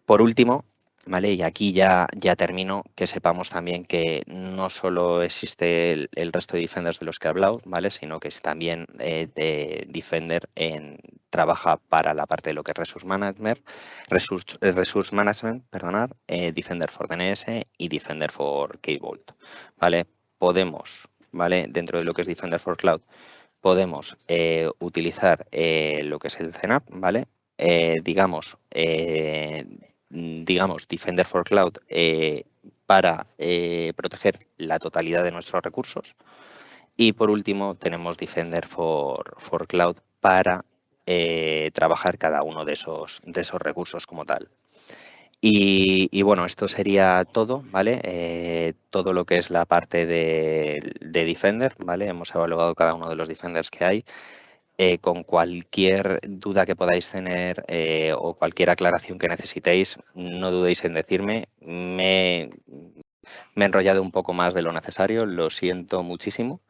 Por último, ¿vale? Y aquí ya termino, que sepamos también que no solo existe el resto de Defenders de los que he hablado, ¿vale? Sino que también Defender trabaja para la parte de lo que es Resource Management, perdonar, Defender for DNS y Defender for Key-Vault, ¿vale? Podemos, ¿vale? Dentro de lo que es Defender for Cloud, podemos utilizar lo que es el CNAPP, ¿vale? Digamos, Defender for Cloud para proteger la totalidad de nuestros recursos. Y por último, tenemos Defender for Cloud para trabajar cada uno de esos recursos como tal. Y bueno, esto sería todo, ¿vale? Todo lo que es la parte de Defender, ¿vale? Hemos evaluado cada uno de los Defenders que hay. Con cualquier duda que podáis tener o cualquier aclaración que necesitéis, no dudéis en decirme. Me he enrollado un poco más de lo necesario, lo siento muchísimo,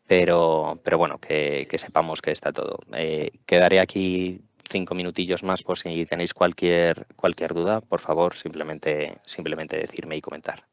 pero bueno, que sepamos que está todo. Quedaré aquí 5 minutillos más por si tenéis cualquier duda, por favor, simplemente decirme y comentar.